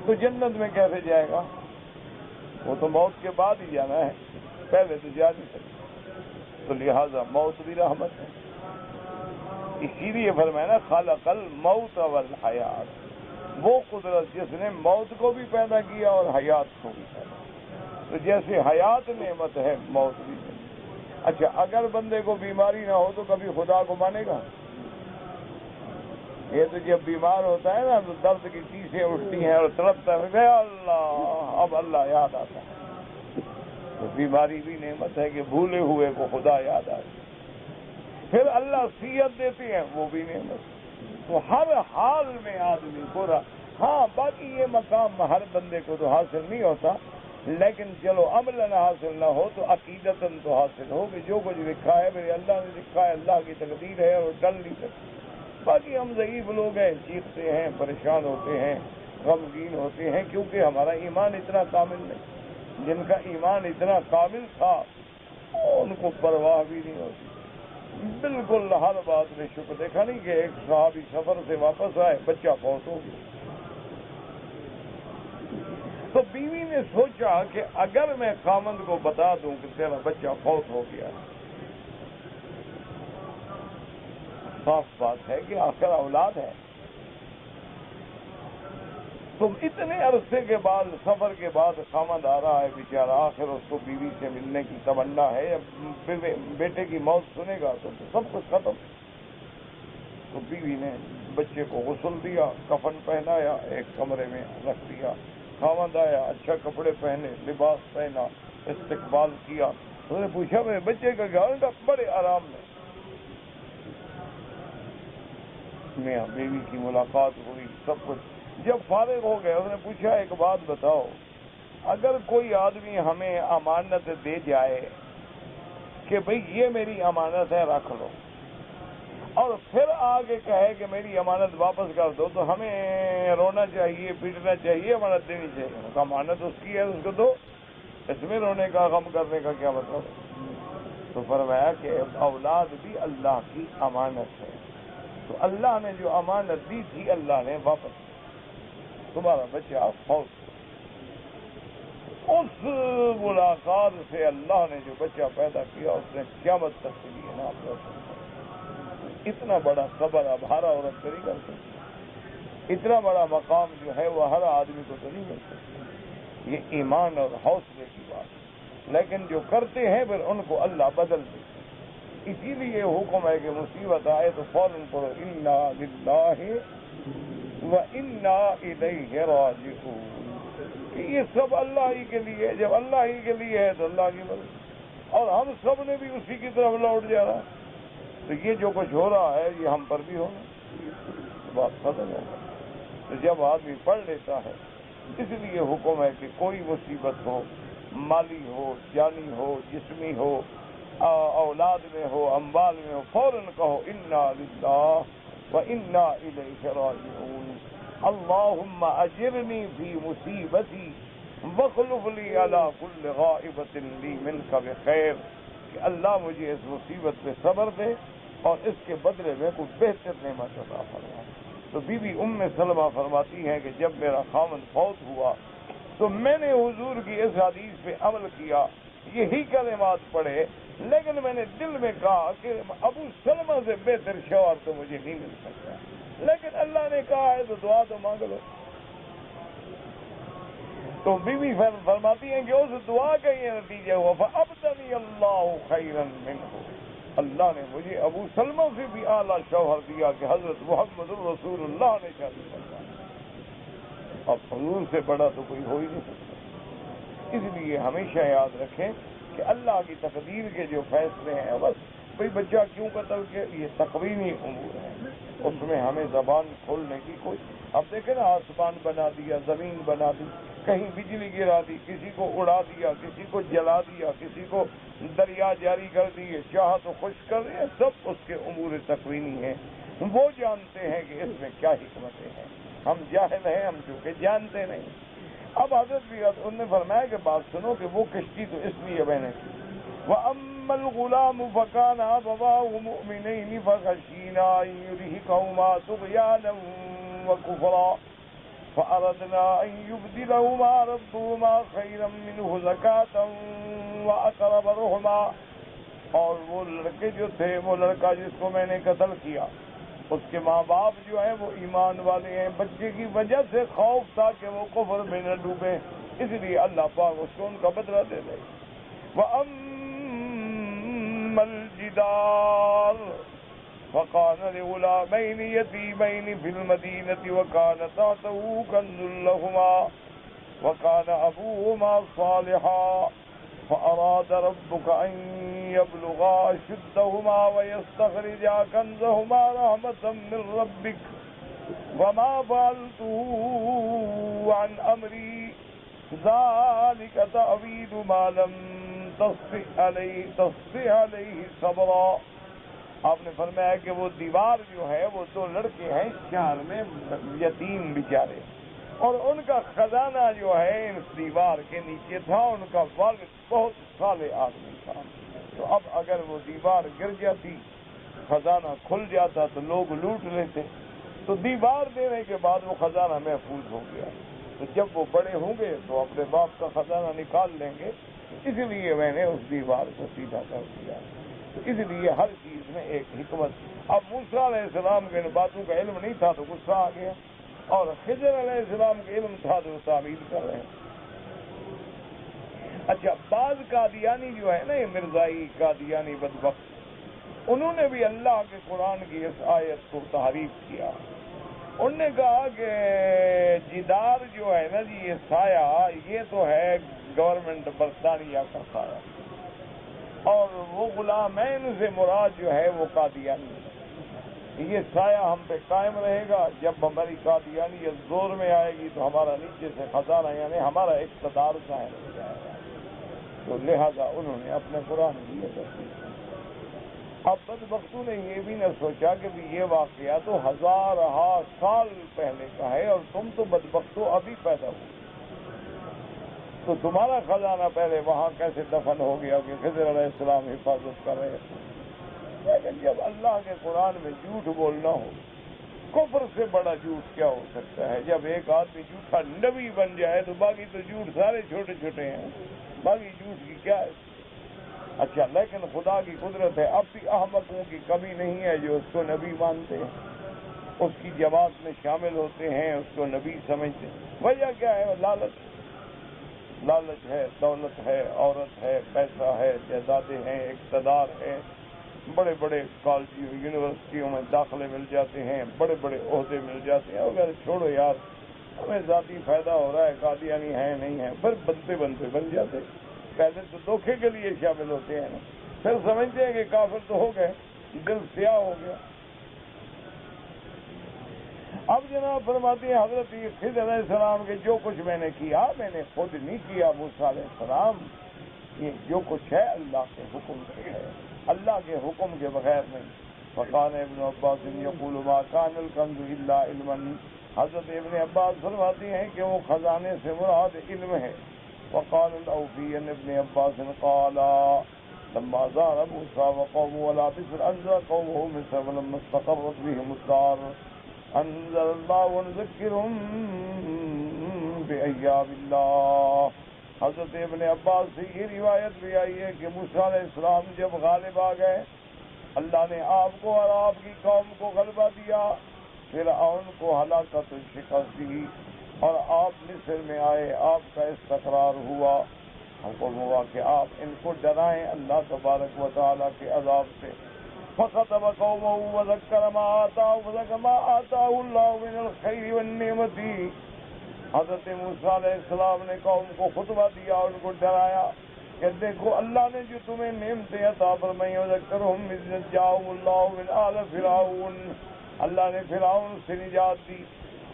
تو جنت میں کیسے جائے گا؟ وہ تو موت کے بعد ہی جانا ہے، پہلے تو جا نہیں سکتا۔ تو لہذا موت بھی رحمت ہے، اسی لیے فرمایا نا خلق الموت والحیات، وہ قدرت جس نے موت کو بھی پیدا کیا اور حیات کو بھی پیدا کیا۔ تو جیسے حیات نعمت ہے موت بھی نعمت۔ اچھا اگر بندے کو بیماری نہ ہو تو کبھی خدا کو مانے گا؟ یہ تو جب بیمار ہوتا ہے نا تو درد کی چیزیں اٹھتی ہیں اور تڑپتا ہے اللہ، اب اللہ یاد آتا ہے۔ تو بیماری بھی نعمت ہے کہ بھولے ہوئے کو خدا یاد آئے۔ پھر اللہ صحت دیتے ہیں، وہ بھی نعمت۔ تو ہر حال میں آدمی کو ہاں باقی یہ مقام ہر بندے کو تو حاصل نہیں ہوتا، لیکن چلو عملاً حاصل نہ ہو تو عقیدتاً تو حاصل ہو کہ جو کچھ لکھا ہے میرے اللہ نے لکھا ہے، اللہ کی تقدیر ہے اور ٹل نہیں سکتی۔ باقی ہم ضعیف لوگ ہیں، چیختے ہیں، پریشان ہوتے ہیں، غمگین ہوتے ہیں، کیونکہ ہمارا ایمان اتنا کامل نہیں۔ جن کا ایمان اتنا کامل تھا ان کو پرواہ بھی نہیں ہوتی، بالکل ہر بات میں شکر۔ دیکھا نہیں کہ ایک صحابی سفر سے واپس آئے، بچہ فوت ہو گیا۔ تو بیوی نے سوچا کہ اگر میں خامند کو بتا دوں کہ تیرا بچہ فوت ہو گیا، صاف بات ہے کہ آخر اولاد ہے، تم اتنے عرصے کے بعد سفر کے بعد خامد آ رہا ہے بیچارہ، آخر اس کو بیوی سے ملنے کی تمنا ہے، یا بیٹے کی موت سنے گا تو سب کچھ ختم۔ تو بیوی نے بچے کو غسل دیا، کفن پہنایا، ایک کمرے میں رکھ دیا، خامد آیا، اچھا کپڑے پہنے، لباس پہنا، استقبال کیا۔ اس نے پوچھا میرے بچے کا کیا ہوگا؟ بڑے آرام میں۔ میاں بیوی کی ملاقات ہوئی، سب کچھ۔ جب فارغ ہو گئے اس نے پوچھا ایک بات بتاؤ، اگر کوئی آدمی ہمیں امانت دے جائے کہ بھئی یہ میری امانت ہے رکھ لو، اور پھر آگے کہے کہ میری امانت واپس کر دو، تو ہمیں رونا چاہیے، پیٹنا چاہیے، امانت دینی چاہیے؟ امانت اس کی ہے، اس کو دو، اس میں رونے کا غم کرنے کا کیا مطلب؟ تو فرمایا کہ اولاد بھی اللہ کی امانت ہے، تو اللہ نے جو امانت دی تھی اللہ نے واپس، تمہارا بچہ فوت ہو۔ اس ملاقات سے اللہ نے جو بچہ پیدا کیا اس نے قیامت تک کے لیے نام روشن کیا۔ اتنا بڑا صبر اب ہر عورت نہیں کر سکتی، اتنا بڑا مقام جو ہے وہ ہر آدمی کو تو نہیں مل سکتا۔ یہ ایمان اور حوصلے کی بات ہے، لیکن جو کرتے ہیں پھر ان کو اللہ بدل دیتے۔ اسی لیے حکم ہے کہ مصیبت آئے تو فوراً پڑھو انا للہ وَإِنَّا إِلَيْهِ رَاجِعُونَ، کہ یہ سب اللہ ہی کے لیے ہے، جب اللہ ہی کے لیے ہے تو اللہ کی مدد، اور ہم سب نے بھی اسی کی طرف لوٹ جا رہا ہے۔ تو یہ جو کچھ ہو رہا ہے یہ ہم پر بھی ہونا، بات ختم ہوگا۔ تو جب آدمی پڑھ لیتا ہے، اس لیے حکم ہے کہ کوئی مصیبت ہو، مالی ہو، جانی ہو، جسمی ہو، اولاد میں ہو، اموال میں ہو، فوراً کہو انا للہ وَإِنَّا إِلَيْهِ رَاجِعُونَ اللہم اجرنی فی مصیبتی وَاخْلُفْ لِی عَلَى كُلِّ غَائِبَةٍ لِی مِنْکَ بِخَیْر، کہ اللہ مجھے اس مصیبت پہ صبر دے اور اس کے بدلے میں کوئی بہتر نعمت عطا فرما۔ تو بی بی ام سلمہ فرماتی ہیں کہ جب میرا خامد فوت ہوا تو میں نے حضور کی اس حدیث پہ عمل کیا، یہی کلمات پڑھے، لیکن میں نے دل میں کہا کہ ابو سلمہ سے بہتر شوہر تو مجھے نہیں مل سکتا، لیکن اللہ نے کہا ہے تو دعا تو مانگ لو۔ تو بیوی فرماتی ہیں کہ اس دعا کا یہ نتیجہ ہوا فَأَبْدَلِيَ اللَّهُ خَيْرًا مِنْهُ، اللہ نے مجھے ابو سلمہ سے بھی اعلیٰ شوہر دیا کہ حضرت محمد الرسول اللہ نے شادی فرمائی۔ اب حضور سے بڑا تو کوئی ہو ہی نہیں سکتا۔ اس لیے ہمیشہ یاد رکھیں کہ اللہ کی تقدیر کے جو فیصلے ہیں بس بھئی بچہ کیوں قتل کیا؟ یہ تقویمی امور ہیں، اس میں ہمیں زبان کھولنے کی کوئی. اب دیکھیں نا، آسمان بنا دیا، زمین بنا دی، کہیں بجلی گرا دی، کسی کو اڑا دیا، کسی کو جلا دیا، کسی کو دریا جاری کر دیے، چاہا تو خشک کر دیا، سب اس کے امور تقویمی ہیں. وہ جانتے ہیں کہ اس میں کیا حکمتیں ہیں، ہم جاہل ہیں، ہم چونکہ جانتے نہیں. اب حضرت بھی انہوں نے فرمایا کہ بات سنو کہ وہ کشتی تو اس لیے میں نے کی. وَأَمَّا الْغُلَامُ فَكَانَ أَبَوَاهُ مُؤْمِنَيْنِ فَخَشِينَا أَن يُرْهِقَهُمَا طُغْيَانًا وَكُفْرًا فَأَرَدْنَا أَن يُبْدِلَهُمَا رَبُّهُمَا خَيْرًا مِّنْهُ زَكَاةً وَأَقْرَبَ رُحْمًا. اور وہ لڑکے جو تھے، وہ لڑکا جس کو میں نے قتل کیا، اس کے ماں باپ جو ہیں وہ ایمان والے ہیں. بچے کی وجہ سے خوف تھا کہ وہ کفر میں نہ ڈوبے، اس لیے اللہ پاک اس کو ان کا بدلہ دے دے. وَأَمَّا الْجِدَارُ فَكَانَ لِغُلَامَيْنِ يَتِيمَيْنِ فِي الْمَدِينَةِ وَكَانَ تَحْتَهُ كَنزٌ لَّهُمَا وَكَانَ أَبُوهُمَا صَالِحًا فَأَرَادَ رَبُّكَ أَن يَبْلُغَا أَشُدَّهُمَا وَيَسْتَخْرِجَا كَنزَهُمَا رَحْمَةً مِّن رَّبِّكَ وَمَا فَعَلْتُهُ عَنْ أَمْرِي ذَلِكَ تَأْوِيلُ مَا لَمْ تَسْطِع عَلَيْهِ صَبْرًا. آپ نے فرمایا کہ وہ دیوار جو ہے، وہ دو لڑکے ہیں شہر میں یتیم بیچارے، اور ان کا خزانہ جو ہے اس دیوار کے نیچے تھا. ان کا والد بہت صالح آدمی تھا، تو اب اگر وہ دیوار گر جاتی، خزانہ کھل جاتا تو لوگ لوٹ لیتے. تو دیوار دینے کے بعد وہ خزانہ محفوظ ہو گیا. تو جب وہ بڑے ہوں گے تو اپنے باپ کا خزانہ نکال لیں گے، اس لیے میں نے اس دیوار کو سیدھا کر دیا. تو اس لیے ہر چیز میں ایک حکمت. اب موسیٰ علیہ السلام کے ان باتوں کا علم نہیں تھا تو غصہ آ گیا، اور خضر علیہ السلام کے علم تھا تو تعویل کر رہے ہیں. اچھا، بعض قادیانی جو ہے نا، یہ مرزائی قادیانی بدبخت، انہوں نے بھی اللہ کے قرآن کی اس آیت کو تحریف کیا. انہوں نے کہا کہ جدار جو ہے نا جی، یہ سایہ، یہ تو ہے گورنمنٹ برطانیہ کا سایہ، اور وہ غلامین سے مراد جو ہے وہ قادیانی ہے. یہ سایہ ہم پہ قائم رہے گا. جب ہماری قادیانیت زور میں آئے گی تو ہمارا نیچے سے خزانہ، یعنی ہمارا اقتدار ظاہر ہو جائے گا. تو لہذا انہوں نے اپنے قرآن کی یہ تصدیق کی. اب بدبختوں نے یہ بھی نہ سوچا کہ یہ واقعہ تو ہزارہا سال پہلے کا ہے، اور تم تو بدبختوں ابھی پیدا ہوئے، تو تمہارا خزانہ پہلے وہاں کیسے دفن ہو گیا کہ خضر علیہ السلام حفاظت کر رہے تھے. لیکن جب اللہ کے قرآن میں جھوٹ بولنا ہو، کفر سے بڑا جھوٹ کیا ہو سکتا ہے؟ جب ایک آدمی جھوٹا نبی بن جائے تو باقی تو جھوٹ سارے چھوٹے چھوٹے ہیں، باقی جھوٹ کی کیا ہے. اچھا، لیکن خدا کی قدرت ہے، اب بھی احمقوں کی کمی نہیں ہے جو اس کو نبی مانتے ہیں، اس کی جماعت میں شامل ہوتے ہیں، اس کو نبی سمجھتے ہیں. وجہ کیا ہے؟ لالچ. لالچ ہے، دولت ہے، عورت ہے، پیسہ ہے، جائیدادیں ہیں، اقتدار ہے، بڑے بڑے کالج یونیورسٹیوں میں داخلے مل جاتے ہیں، بڑے بڑے عہدے مل جاتے ہیں. اگر چھوڑو یار، ہمیں ذاتی فائدہ ہو رہا ہے، قادیانی ہے نہیں ہے، پھر بنتے بنتے بن جاتے. پہلے تو دھوکے کے لیے شامل ہوتے ہیں نا، پھر سمجھتے ہیں کہ کافر تو ہو گئے، دل سیاہ ہو گیا. اب جناب فرماتے ہیں حضرت خضر علیہ السلام کے جو کچھ میں نے کیا، میں نے خود نہیں کیا. موسیٰ علیہ السلام، یہ جو کچھ ہے اللہ کے حکم سے ہے، اللہ کے حکم کے بغیر نہیں. فقال ابن عباس یقول ما کان الکنز الا علما. حضرت ابن عباس فرماتے ہیں کہ وہ خزانے سے مراد علم ہے. وقال الاوفی ابن عباس قال لما زار موسیٰ وقومه على مصر انزل قومه مصر ولما استقرت بهم الدار انزل الله ونذكرهم بأيام الله. حضرت ابن عباس سے یہ روایت بھی آئی ہے کہ موسیٰ علیہ السلام جب غالب آ گئے، اللہ نے آپ کو اور آپ کی قوم کو غلبہ دیا، فرعون کو ہلاکت و شکست دی، اور آپ مصر میں آئے، آپ کا استقرار ہوا. حکم ہوا کہ آپ ان کو ڈرائیں اللہ تبارک و تعالیٰ کے عذاب سے. فخطب قومه وذكر ما آتاه الله من الخير والنعمة. حضرت موسیٰ علیہ السلام نے قوم کو خطبہ دیا، ان کو ڈرایا کہ دیکھو اللہ نے جو تمہیں نعمتیں عطا فرمائی وذکرہم اذ نجاہم اللہ من آل فرعون، اللہ نے فرعون سے نجات دی،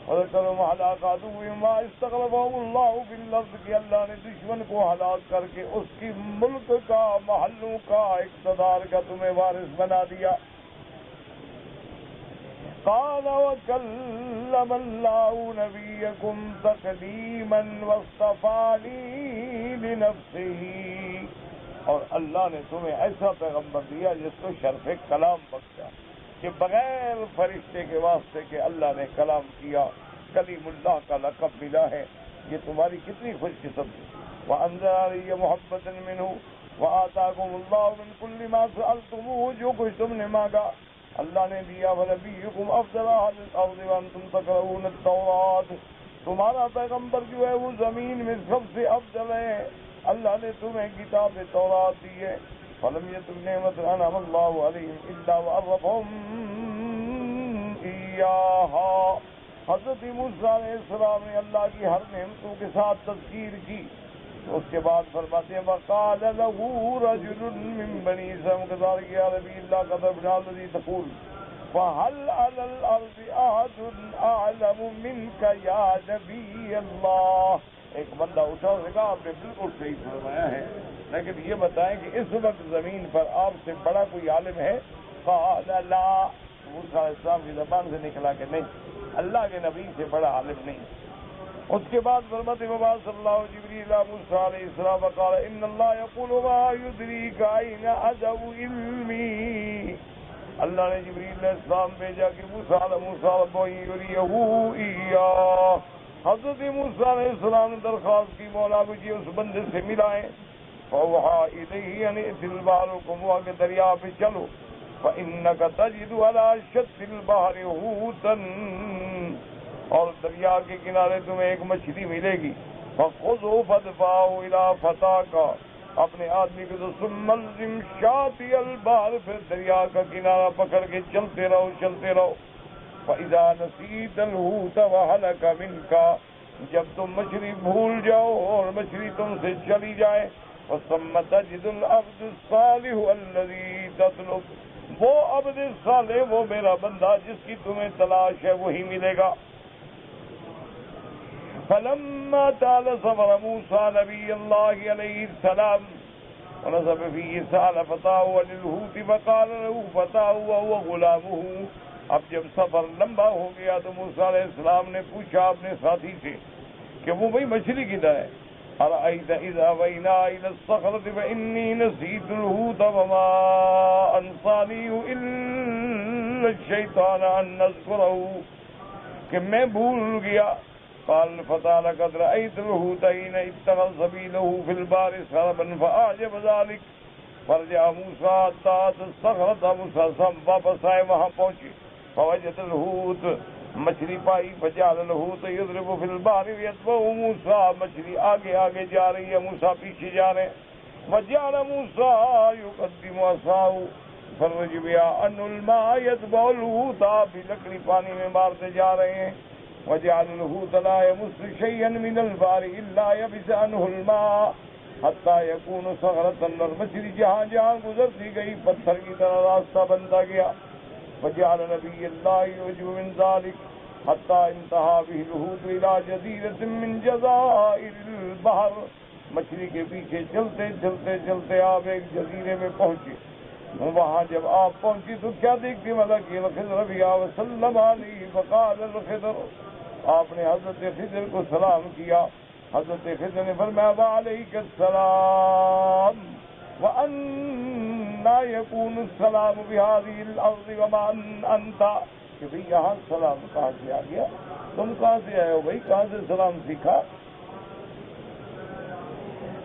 وذکرہم ہلاکات ما استغرقهم اللہ فی الارض، کہ اللہ نے دشمن کو ہلاک کر کے اس کی ملک کا، محلوں کا، اقتدار کا تمہیں وارث بنا دیا۔ قال وكلم الله نبيكم تكليما واصطفاني لنفسه، اور اللہ نے تمہیں ایسا پیغمبر دیا جس کو شرف کلام بخشا، کہ بغیر فرشتے کے واسطے کہ اللہ نے کلام کیا، کلیم اللہ کا لقب ملا ہے۔ یہ تمہاری کتنی خوش قسمتی۔ وَأَنزَلَ عَلَيَّ مُحَبَّةً مِّنْهُ وَآتَاكُمُ اللَّهُ مِن كُلِّ مَا سَأَلْتُمُوهُ، جو کچھ تم نے مانگا اللہ نے دیا۔ وَنَبِيُّكُمْ أَفْضَلَ أَهْلِ الْأَرْضِ وَأَنْتُمْ تَقْرَؤُونَ التَّوْرَاةَ، تمہارا پیغمبر جو ہے وہ زمین میں سب سے افضل ہے، اللہ نے تمہیں کتاب تورات دی ہے۔ فَلَمْ يَتُمْ نِعْمَةً أَنْعَمَ اللَّهُ عَلَيْهِمْ إِلَّا وَعَرَّفَهُمْ إِيَّاهَا، حضرت موسیٰ علیہ السلام نے اللہ کی ہر نعمتوں کے ساتھ تذکیر کی، تو اس کے بعد فرماتے ہیں وَقَالَ لَهُ رَجُلٌ مِّن بَنِي إِسْرَائِيلَ كَذَلِكَ يَا نَبِيَّ اللَّهِ قَدْ أَبْلَغَ الَّذِي تَقُولُ فَهَلْ عَلَى الْأَرْضِ أَحَدٌ أَعْلَمُ مِنْكَ يَا نَبِيَّ اللَّهِ۔ ایک بندہ اٹھا اور کہا آپ نے بالکل صحیح فرمایا ہے، لیکن یہ بتائیں کہ اس وقت زمین پر آپ سے بڑا کوئی عالم ہے؟ قال لا، موسیٰ علیہ السلام کی زبان سے نکلا کہ نہیں، اللہ کے نبی سے بڑا عالم نہیں۔ اس کے بعد فرماتے وبعث صلی اللہ جبریل موسیٰ علیہ السلام وقال ان اللہ یقول ما یدریک این ادو علمی، اللہ نے جبریل علیہ السلام بھیجا کہ موسیٰ ایاہ، حضرت موسیٰ علیہ السلام نے درخواست کی مولا مجھے اس بندے سے ملائیں، فوحا الیہ ان ائت البحر، حکم ہوا کہ دریا پہ چلو، فإنک تجد علی شط البحر حوتا، اور دریا کے کنارے تمہیں ایک مچھلی ملے گی، فخذہ فادفعہ الی فتاک، اپنے آدمی کو تو ثم الزم شاطئ البحر، پھر دریا کا کنارہ پکڑ کے چلتے رہو چلتے رہو، فإذا نسیت الحوت وہلک منک، جب تم مچھلی بھول جاؤ اور مچھلی تم سے چلی جائے، وثم تجد العبد الصالح الذی تطلب، وہ عبد صالح وہ میرا بندہ جس کی تمہیں تلاش ہے وہی ملے گا۔ فلما طال سفر موسى نبي الله عليه السلام ونصب فيه سأل فتاه عن الحوت فقال له فتاه وهو غلامه، اب جب سفر لمبا ہو گیا تو موسیٰ علیہ السلام نے پوچھا اپنے ساتھی سے کہ وہ بھئی مچھلی کدھر ہے؟ أرأيت إذا أوينا إلى الصخرة فإني نسيت الحوت وما أنسانيه إلا الشيطان أن نذكره، کہ میں بھول گیا۔ قال الفتى لقد رأيت الحوت حين اتخذ سبيله في البحر سربا فأعجب ذلك، فرجع موسى حتى أتى الصخرة، موسیٰ واپس آئے وہاں پہنچے، فوجد الحوت، مچھلی پائی، فجعل الحوت يضرب في البحر يتبعه موسى، مچھلی آگے آگے جا رہی ہے، موسیٰ پیچھے جا رہے ہیں، وجعل موسى يقدم عصاه فرج بها عن الماء يتبع الحوت، آپ بھی لکڑی پانی میں مارتے جا رہے ہیں، وجعل الحوت لا يمس شيئا من البحر الا يبس عنه الماء حتى يكون صخرة، اور مچھلی جہاں جہاں گزرتی گئی پتھر کی طرح راستہ بنتا گیا، وجعل نبی اللہ يرجو من ذلك حتى انتهى به الحوت الى جزيرة من جزائر البحر، مچھلی کے پیچھے چلتے چلتے چلتے آپ ایک جزیرے میں پہنچے، وہاں جب آپ پہنچی تو کیا دیکھتی ملک الخضر بها وسلم علیہ، فقال الخضر، آپ نے حضرت خضر کو سلام کیا، حضرت خضر نے فرمایا وعلیک السلام وَأَنَّا يَكُونُ السَّلَامُ بِهَذِهِ الْأَرْضِ وَمَا أَنْتَ، کہ بھئی یہاں سلام کہاں سے آ گیا، تم کہاں سے آئے ہو بھئی، کہاں سے سلام سیکھا؟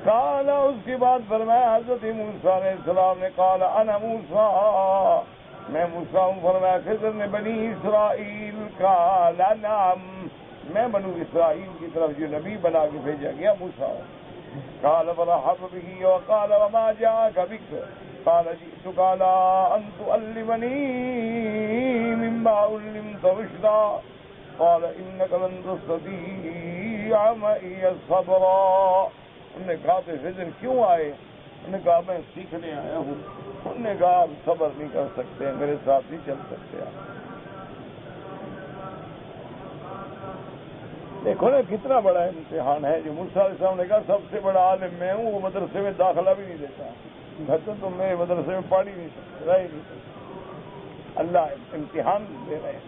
قال، اس کے بعد فرمایا حضرت موسیٰ علیہ السلام نے قال انا موسیٰ، میں موسیٰ ہوں، فرمایا خضر نے بنی اسرائیل، قال نعم، میں بنو اسرائیل کی طرف جو نبی بنا کے بھیجا گیا موسیٰ ہوں۔ قال فرحب به وقال وما جاءك بك، قال جئتك على ان تعلمني مما علمت رشدا، قال انك لن تستطيع معي صبرا، انہوں نے کہا کہ خضر کیوں آئے؟ انہوں نے کہا میں سیکھنے آیا ہوں. انہوں نے کہا آپ صبر نہیں کر سکتے، میرے ساتھ نہیں چل سکتے آپ. دیکھو نا کتنا بڑا امتحان ہے. جو موسیٰ علیہ السلام نے کہا سب سے بڑا عالم میں ہوں، وہ مدرسے میں داخلہ بھی نہیں دیتا. کہتے تم میرے مدرسے میں پڑھ ہی نہیں سکتے، رہ ہی نہیں سکتے. اللہ امتحان دے رہے ہیں.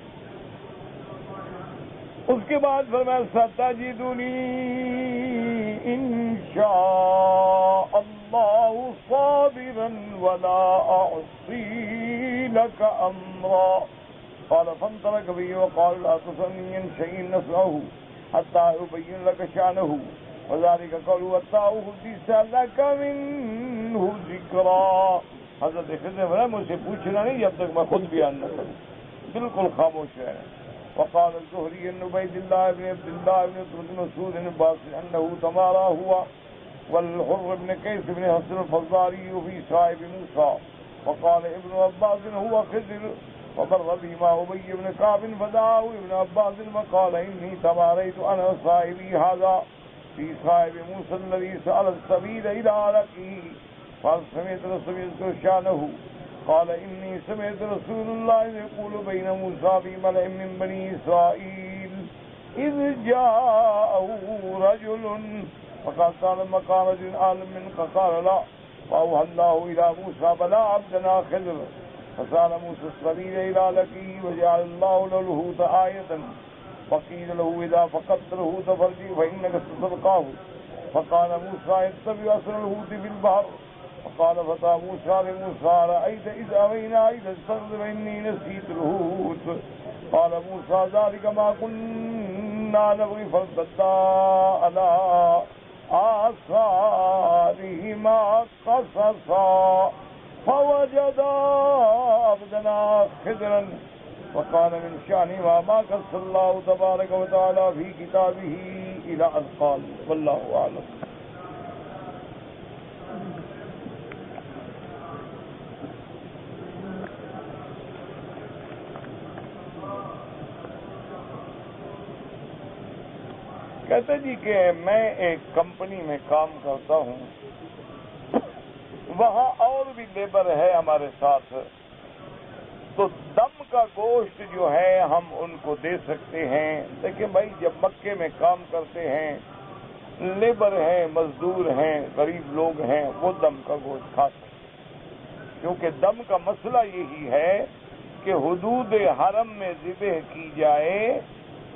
اس کے بعد فرمایا ستجدنی انشاء اللہ صابرا ولا اعصی لک امرا. قال فانطلق به وقال لا تسألني عن شيء نسأله حتى يبين لك شأنه وذلك قوله حتى أحدث لك منه ذكرا. حضرت خضر نے مجھ سے پوچھنا نہیں جب تک میں خود بیان نہ کروں. بالکل خاموش ہے. وقال الزهري بن عبيد الله بن عبد الله بن مسعود بن عباس انه تمارا هو والحر بن قيس بن حصن الفزاري في صاحب موسى. وقال ابن عباس هو خضر ومر بهما ابي بن كعب فدعاه ابن عباس وقال اني تماريت انا صاحبي هذا في صاحب موسى الذي سأل السبيل الى لقيه فسمعت رسول الله شانه. قال إني سمعت رسول الله يقول بين موسى في ملأ من بني إسرائيل إذ جاءه رجل فقال قال مكان رجل عالم منك قال لا. فأوحى الله إلى موسى بلى عبدنا خضر فسأل موسى السبيل إلى لقيه وجعل الله له الحوت آية. فقيل له إذا فقدت الحوت فارجع فإنك ستلقاه. فقال موسى يتبع أثر الحوت في البحر. فقال فتى موسى لموسى رأيت إذ أوينا إلى الصخر إني نسيت الحوت. قال موسى ذلك ما كنا نبغي فارتدا على آثارهما قصصا فوجدا عبدنا خضرا. وكان من شأنه ما قص الله تبارك وتعالى في كتابه إلى أن قال والله أعلم. کہتے جی کہ میں ایک کمپنی میں کام کرتا ہوں، وہاں اور بھی لیبر ہے ہمارے ساتھ، تو دم کا گوشت جو ہے ہم ان کو دے سکتے ہیں. دیکھیں بھائی جب مکے میں کام کرتے ہیں لیبر ہیں، مزدور ہیں، غریب لوگ ہیں، وہ دم کا گوشت کھا سکتے ہیں. کیونکہ دم کا مسئلہ یہی ہے کہ حدود حرم میں ذبح کی جائے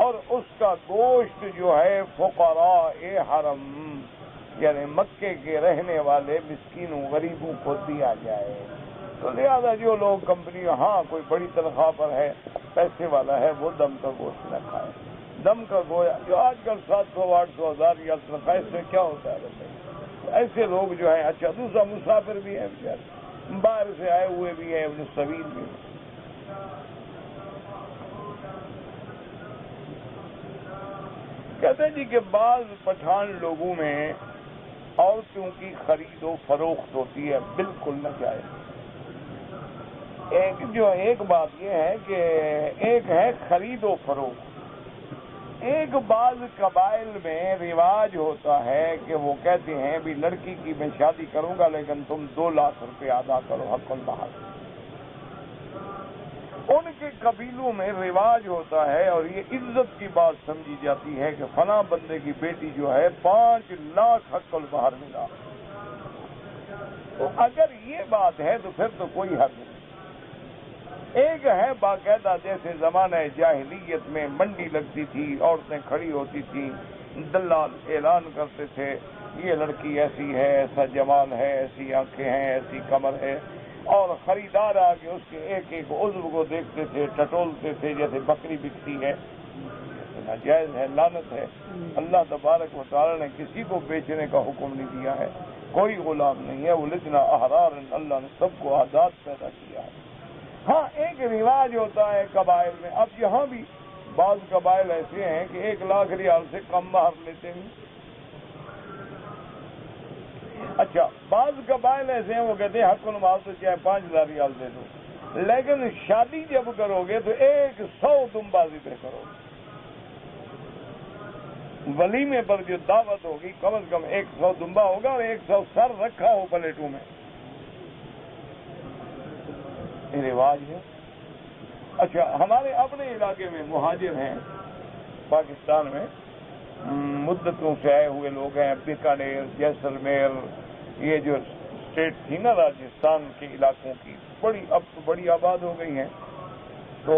اور اس کا گوشت جو ہے فقراء حرم یعنی مکے کے رہنے والے مسکینوں غریبوں کو دیا جائے. تو لہذا جو لوگ کمپنی ہاں کوئی بڑی تنخواہ پر ہے، پیسے والا ہے، وہ دم کا گوشت نہ کھائے. دم کا گویا جو آج کل 700 800 1000 یا تنخواہ سے کیا ہوتا ہے بتائیے. ایسے لوگ جو ہیں. اچھا دوسرا مسافر بھی ہیں بیچارے، باہر سے آئے ہوئے بھی ہیں، ابن سبیل بھی ہیں. کہتے ہیں جی کہ بعض پٹھان لوگوں میں عورتوں کی خرید و فروخت ہوتی ہے، بالکل نہ جائز. ایک بات یہ ہے کہ ایک ہے خرید و فروخت. ایک بعض قبائل میں رواج ہوتا ہے کہ وہ کہتے ہیں بھی لڑکی کی میں شادی کروں گا لیکن تم 2 لاکھ روپے ادا کرو حق المہر. ان کے قبیلوں میں رواج ہوتا ہے اور یہ عزت کی بات سمجھی جاتی ہے کہ فلاں بندے کی بیٹی جو ہے 5 لاکھ حق المہر ملا. تو اگر یہ بات ہے تو پھر تو کوئی حق نہیں. ایک ہے باقاعدہ جیسے زمانہ جاہلیت میں منڈی لگتی تھی، عورتیں کھڑی ہوتی تھیں، دلال اعلان کرتے تھے یہ لڑکی ایسی ہے، ایسا جمال ہے، ایسی آنکھیں ہیں، ایسی کمر ہے، اور خریدار آ کے اس کے ایک ایک عضو کو دیکھتے تھے، ٹٹولتے تھے جیسے بکری بکتی ہے. ناجائز ہے، لعنت ہے. اللہ تبارک و تعالی نے کسی کو بیچنے کا حکم نہیں دیا ہے، کوئی غلام نہیں ہے. وہ لجنا احرار، اللہ نے سب کو آزاد پیدا کیا ہے. ہاں ایک رواج ہوتا ہے قبائل میں. اب یہاں بھی بعض قبائل ایسے ہیں کہ 1 لاکھ ریال سے کم مہر لیتے ہیں. اچھا بعض قبائل ایسے ہیں وہ کہتے ہیں حق المال تو چاہے 5000 ریال دے دو، لیکن شادی جب کرو گے تو 100 تم بازی پہ کرو گے. ولیمے پر جو دعوت ہوگی کم از کم 100 دمبا ہوگا اور 100 سر رکھا ہو پلیٹوں میں، یہ رواج ہے۔ اچھا، ہمارے اپنے علاقے میں مہاجر ہیں پاکستان میں، مدتوں سے آئے ہوئے لوگ ہیں، بیکانیر، جیسلمیر، یہ جو اسٹیٹ تھی نا راجستھان کے علاقوں کی، اب تو بڑی آباد ہو گئی ہیں، تو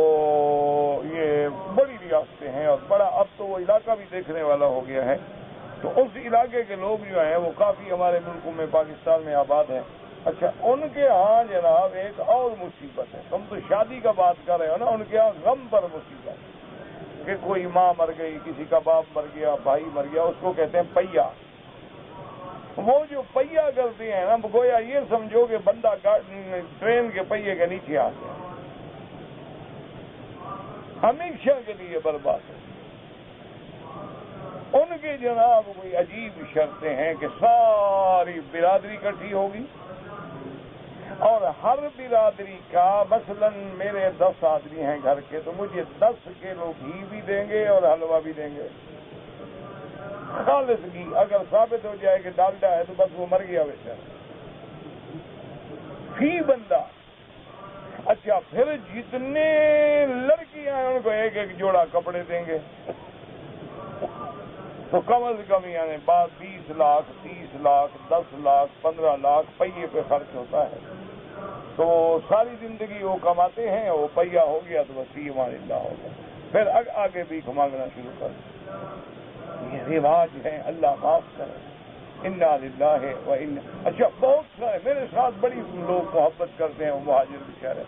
یہ بڑی ریاستیں ہیں اور بڑا اب تو وہ علاقہ بھی دیکھنے والا ہو گیا ہے۔ تو اس علاقے کے لوگ جو ہیں وہ کافی ہمارے ملکوں میں پاکستان میں آباد ہیں۔ اچھا، ان کے ہاں جناب ایک اور مصیبت ہے، تم تو شادی کا بات کر رہے ہو نا، ان کے ہاں غم پر مصیبت کہ کوئی ماں مر گئی، کسی کا باپ مر گیا، بھائی مر گیا، اس کو کہتے ہیں پہیا۔ وہ جو پہیا کرتے ہیں نا، گویا یہ سمجھو کہ بندہ ٹرین کے پہیے کے نیچے آ گیا، ہمیشہ کے لیے برباد ہے۔ ان کے جناب کوئی عجیب شرطیں ہیں کہ ساری برادری اکٹھی ہوگی اور ہر برادری کا، مثلا میرے 10 آدمی ہیں گھر کے، تو مجھے 10 کلو گھی بھی دیں گے اور حلوہ بھی دیں گے، خالص گھی۔ اگر ثابت ہو جائے کہ ڈالڈا ہے تو بس وہ مر گیا بیچارہ، فی بندہ۔ اچھا، پھر جتنے لڑکیاں ہیں ان کو ایک ایک جوڑا کپڑے دیں گے، تو کم از کم یعنی 20 لاکھ، 30 لاکھ، 10 لاکھ، 15 لاکھ پہیے پہ خرچ ہوتا ہے۔ تو ساری زندگی وہ کماتے ہیں، وہ پہیا ہو گیا تو بس ایمان اللہ ہو گیا، پھر آگے بھی مانگنا شروع کر۔ یہ رواج ہے، اللہ معاف کرے، انا للہ و انا۔ اچھا، بہت سارے میرے ساتھ بڑی لوگ محبت کرتے ہیں، وہ مہاجر بیچارے،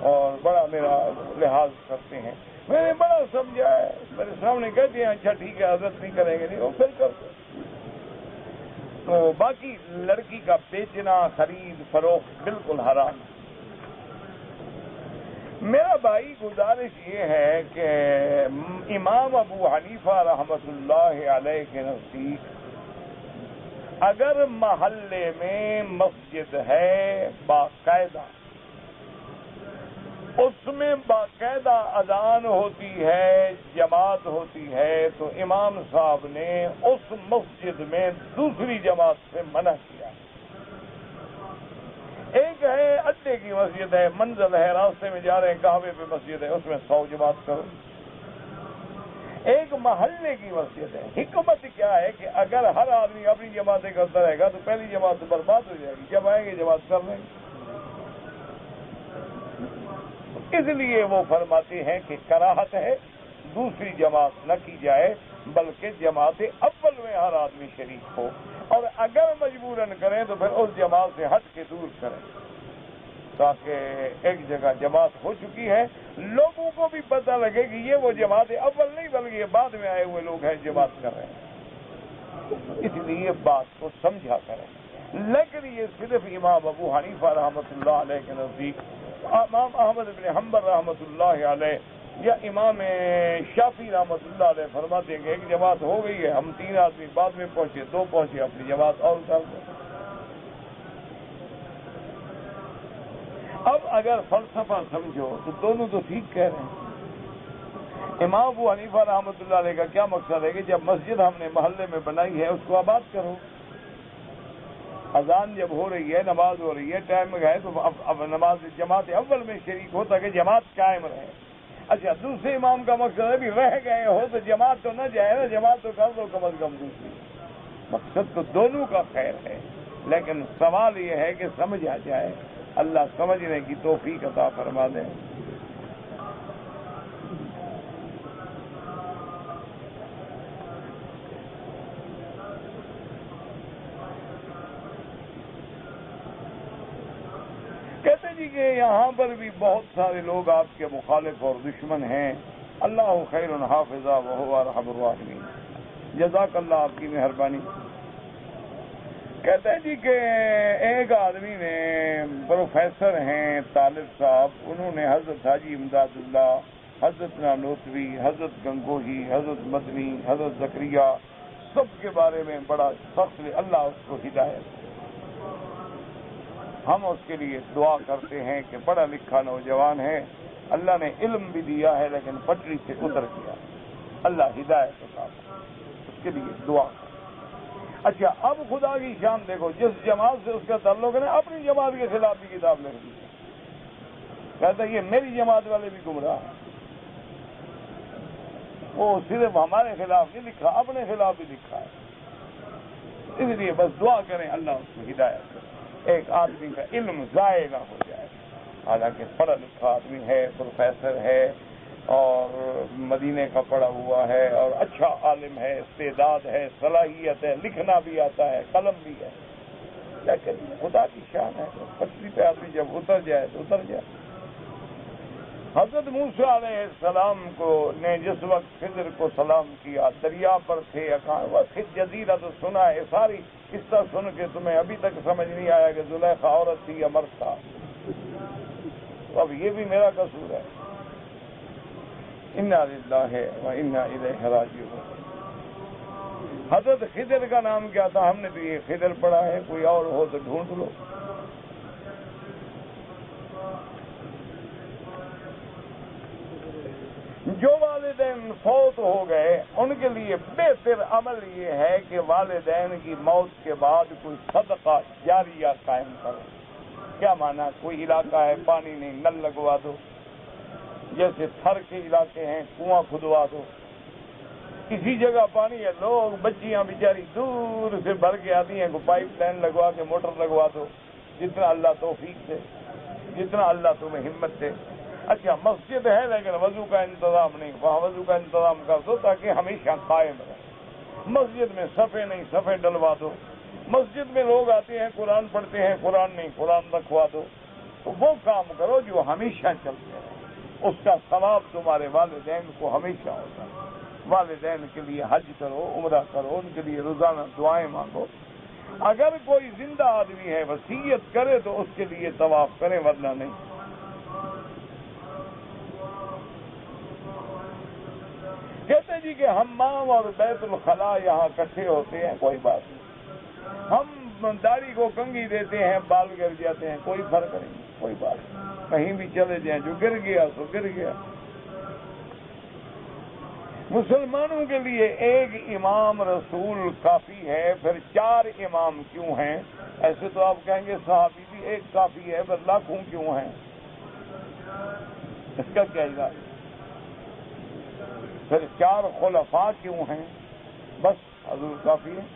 اور بڑا میرا لحاظ کرتے ہیں، میں نے بڑا سمجھا ہے، میرے سامنے کہتے ہیں اچھا ٹھیک ہے حضرت نہیں کریں گے، نہیں وہ پھر کرتے۔ تو باقی لڑکی کا بیچنا، خرید فروخت بالکل حرام۔ میرا بھائی گزارش یہ ہے کہ امام ابو حنیفہ رحمۃ اللہ علیہ کے نزدیک اگر محلے میں مسجد ہے باقاعدہ، اس میں باقاعدہ اذان ہوتی ہے، جماعت ہوتی ہے، تو امام صاحب نے اس مسجد میں دوسری جماعت سے منع کیا۔ ایک ہے اڈے کی مسجد ہے، منزل ہے، راستے میں جا رہے ہیں، قہوے پہ مسجد ہے، اس میں 100 جماعت کرو۔ ایک محلے کی مسجد ہے۔ حکمت کیا ہے کہ اگر ہر آدمی اپنی جماعتیں کرتا رہے گا تو پہلی جماعت برباد ہو جائے گی، جب آئیں گے جماعت کر لیں گے۔ اس لیے وہ فرماتے ہیں کہ کراہت ہے دوسری جماعت نہ کی جائے، بلکہ جماعت اول میں ہر آدمی شریک ہو، اور اگر مجبوراً کریں تو پھر اس جماعت سے ہٹ کے دور کریں، تاکہ ایک جگہ جماعت ہو چکی ہے، لوگوں کو بھی پتہ لگے کہ یہ وہ جماعت اول نہیں بلکہ یہ بعد میں آئے ہوئے لوگ ہیں جماعت کر رہے ہیں، اس لیے بات کو سمجھا کریں۔ لیکن یہ صرف امام ابو حنیفہ رحمۃ اللہ علیہ کے نزدیک، امام احمد بن حنبل رحمۃ اللہ علیہ یا امام شافعی رحمۃ اللہ علیہ فرماتے ہیں کہ ایک جماعت ہو گئی ہے، ہم 3 آدمی بعد میں پہنچے، 2 پہنچے، اپنی جماعت اور کر دیں۔ اب اگر فلسفہ سمجھو تو دونوں تو ٹھیک کہہ رہے ہیں۔ امام ابو حنیفہ رحمۃ اللہ علیہ کا کیا مقصد ہے کہ جب مسجد ہم نے محلے میں بنائی ہے اس کو آباد کرو، اذان جب ہو رہی ہے، نماز ہو رہی ہے، ٹائم میں گئے تو اب نماز جماعت اول میں شریک ہو تاکہ جماعت قائم رہے۔ اچھا، دوسرے امام کا مقصد ہے بھی رہ گئے ہو تو جماعت تو نہ جائے نا، جماعت تو کر دو کم از کم دوسری۔ مقصد تو دونوں کا خیر ہے، لیکن سوال یہ ہے کہ سمجھا جائے، اللہ سمجھنے کی توفیق عطا فرما دے۔ کہتے جی کہ یہاں پر بھی بہت سارے لوگ آپ کے مخالف اور دشمن ہیں، اللہ خیر حافظہ وہو ارحم الراحمین، جزاک اللہ آپ کی مہربانی۔ کہتے ہیں جی کہ ایک آدمی نے، پروفیسر ہیں طالب صاحب، انہوں نے حضرت حاجی امداد اللہ، حضرت نانوتوی، حضرت گنگوہی، حضرت مدنی، حضرت زکریا سب کے بارے میں بڑا سخت، اللہ اس کو ہدایت، ہم اس کے لیے دعا کرتے ہیں کہ پڑھا لکھا نوجوان ہے، اللہ نے علم بھی دیا ہے لیکن پٹری سے اتر گیا، اللہ ہدایت عطا فرمائے۔ کے لیے دعا کریں۔ اچھا اب خدا کی شان دیکھو، جس جماعت سے اس کا تعلق ہے نا، اپنی جماعت کے خلاف بھی کتاب لکھ دی، کہتا ہے یہ میری جماعت والے بھی گمراہ ہیں۔ وہ صرف ہمارے خلاف نہیں لکھا، اپنے خلاف بھی لکھا ہے۔ اس لیے بس دعا کریں اللہ اس کو ہدایت کرے، ایک آدمی کا علم ضائع نہ ہو جائے، حالانکہ پڑھا لکھا آدمی ہے، پروفیسر ہے اور مدینے کا پڑھا ہوا ہے اور اچھا عالم ہے، استعداد ہے، صلاحیت ہے، لکھنا بھی آتا ہے، قلم بھی ہے، لیکن خدا کی شان ہے، پٹری پہ آدمی جب اتر جائے تو اتر جائے۔ حضرت موسیٰ علیہ السلام کو نے جس وقت خضر کو سلام کیا، دریا پر تھے، جزیرہ تو سنا ہے، ساری قصہ سن کے تمہیں ابھی تک سمجھ نہیں آیا کہ زلیخا عورت تھی یا مرد تھا، تو اب یہ بھی میرا قصور ہے۔ انا للہ و انا الیہ راجعون۔ حضرت خضر کا نام کیا تھا؟ ہم نے تو یہ خضر پڑھا ہے، کوئی اور ہو تو ڈھونڈ لو۔ جو والدین فوت ہو گئے ان کے لیے بہتر عمل یہ ہے کہ والدین کی موت کے بعد کوئی صدقہ جاریہ قائم کرو۔ کیا معنی؟ کوئی علاقہ ہے پانی نہیں، نل لگوا دو، جیسے تھر کے علاقے ہیں کنواں کھدوا دو، کسی جگہ پانی ہے، لوگ بچیاں بیچاری دور سے بھر کے آتی ہیں، کو پائپ لائن لگوا کے موٹر لگوا دو، جتنا اللہ توفیق دے، جتنا اللہ تمہیں ہمت دے۔ اچھا مسجد ہے لیکن وضو کا انتظام نہیں، وہاں وضو کا انتظام کر دو تاکہ ہمیشہ قائم رہے۔ مسجد میں صفے نہیں، صفے ڈلوا دو۔ مسجد میں لوگ آتے ہیں قرآن پڑھتے ہیں، قرآن نہیں، قرآن رکھوا دو۔ تو وہ کام کرو جو ہمیشہ چلتے رہے، اس کا ثواب تمہارے والدین کو ہمیشہ ہوتا ہے۔ والدین کے لیے حج کرو، عمرہ کرو، ان کے لیے روزانہ دعائیں مانگو۔ اگر کوئی زندہ آدمی ہے وصیت کرے تو اس کے لیے طواف کریں، ورنہ نہیں۔ کہتے جی کہ حمام اور بیت الخلاء یہاں اکٹھے ہوتے ہیں، کوئی بات نہیں، ہم داڑھی کو کنگھی دیتے ہیں، بال گر جاتے ہیں، کوئی فرق نہیں، کوئی بات نہیں، کہیں بھی چلے جائیں، جو گر گیا تو گر گیا۔ مسلمانوں کے لیے ایک امام رسول کافی ہے، پھر 4 امام کیوں ہیں؟ ایسے تو آپ کہیں گے صحابی بھی ایک کافی ہے، پھر لاکھوں کیوں ہیں؟ اس کا کیا علاج؟ پھر 4 خلفاء کیوں ہیں؟ بس حضور کافی ہے۔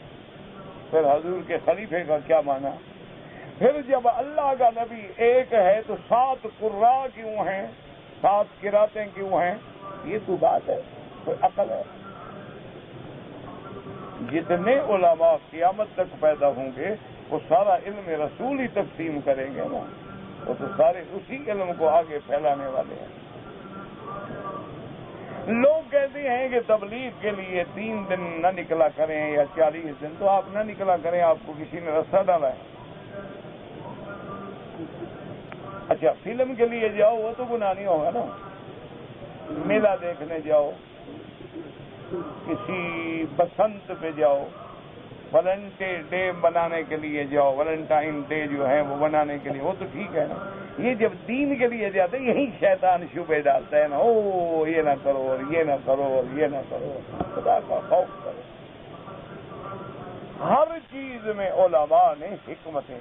پھر حضور کے خلیفے کا کیا معنی؟ پھر جب اللہ کا نبی ایک ہے تو 7 قراء کیوں ہیں؟ 7 قراتیں کیوں ہیں؟ یہ تو بات ہے، کوئی عقل ہے؟ جتنے علماء قیامت تک پیدا ہوں گے وہ سارا علم رسول ہی تقسیم کریں گے نا، وہ تو سارے اسی علم کو آگے پھیلانے والے ہیں۔ لوگ کہتے ہیں کہ تبلیغ کے لیے 3 دن نہ نکلا کریں یا 40 دن، تو آپ نہ نکلا کریں، آپ کو کسی نے رستہ ڈالا ہے؟ اچھا فلم کے لیے جاؤ، وہ تو گناہ نہیں ہوگا نا۔ میلہ دیکھنے جاؤ، کسی بسنت پہ جاؤ، ویلنٹائن ڈے بنانے کے لیے جاؤ، ویلنٹائن ڈے جو ہے وہ بنانے کے لیے، وہ تو ٹھیک ہے نا۔ یہ جب دین کے لیے جاتے ہیں یہی شیطان شبہ ڈالتا ہے نا، او یہ نہ کرو اور یہ نہ کرو اور یہ نہ کرو، خدا کا خوف کرو۔ ہر چیز میں علماء نے حکمتیں۔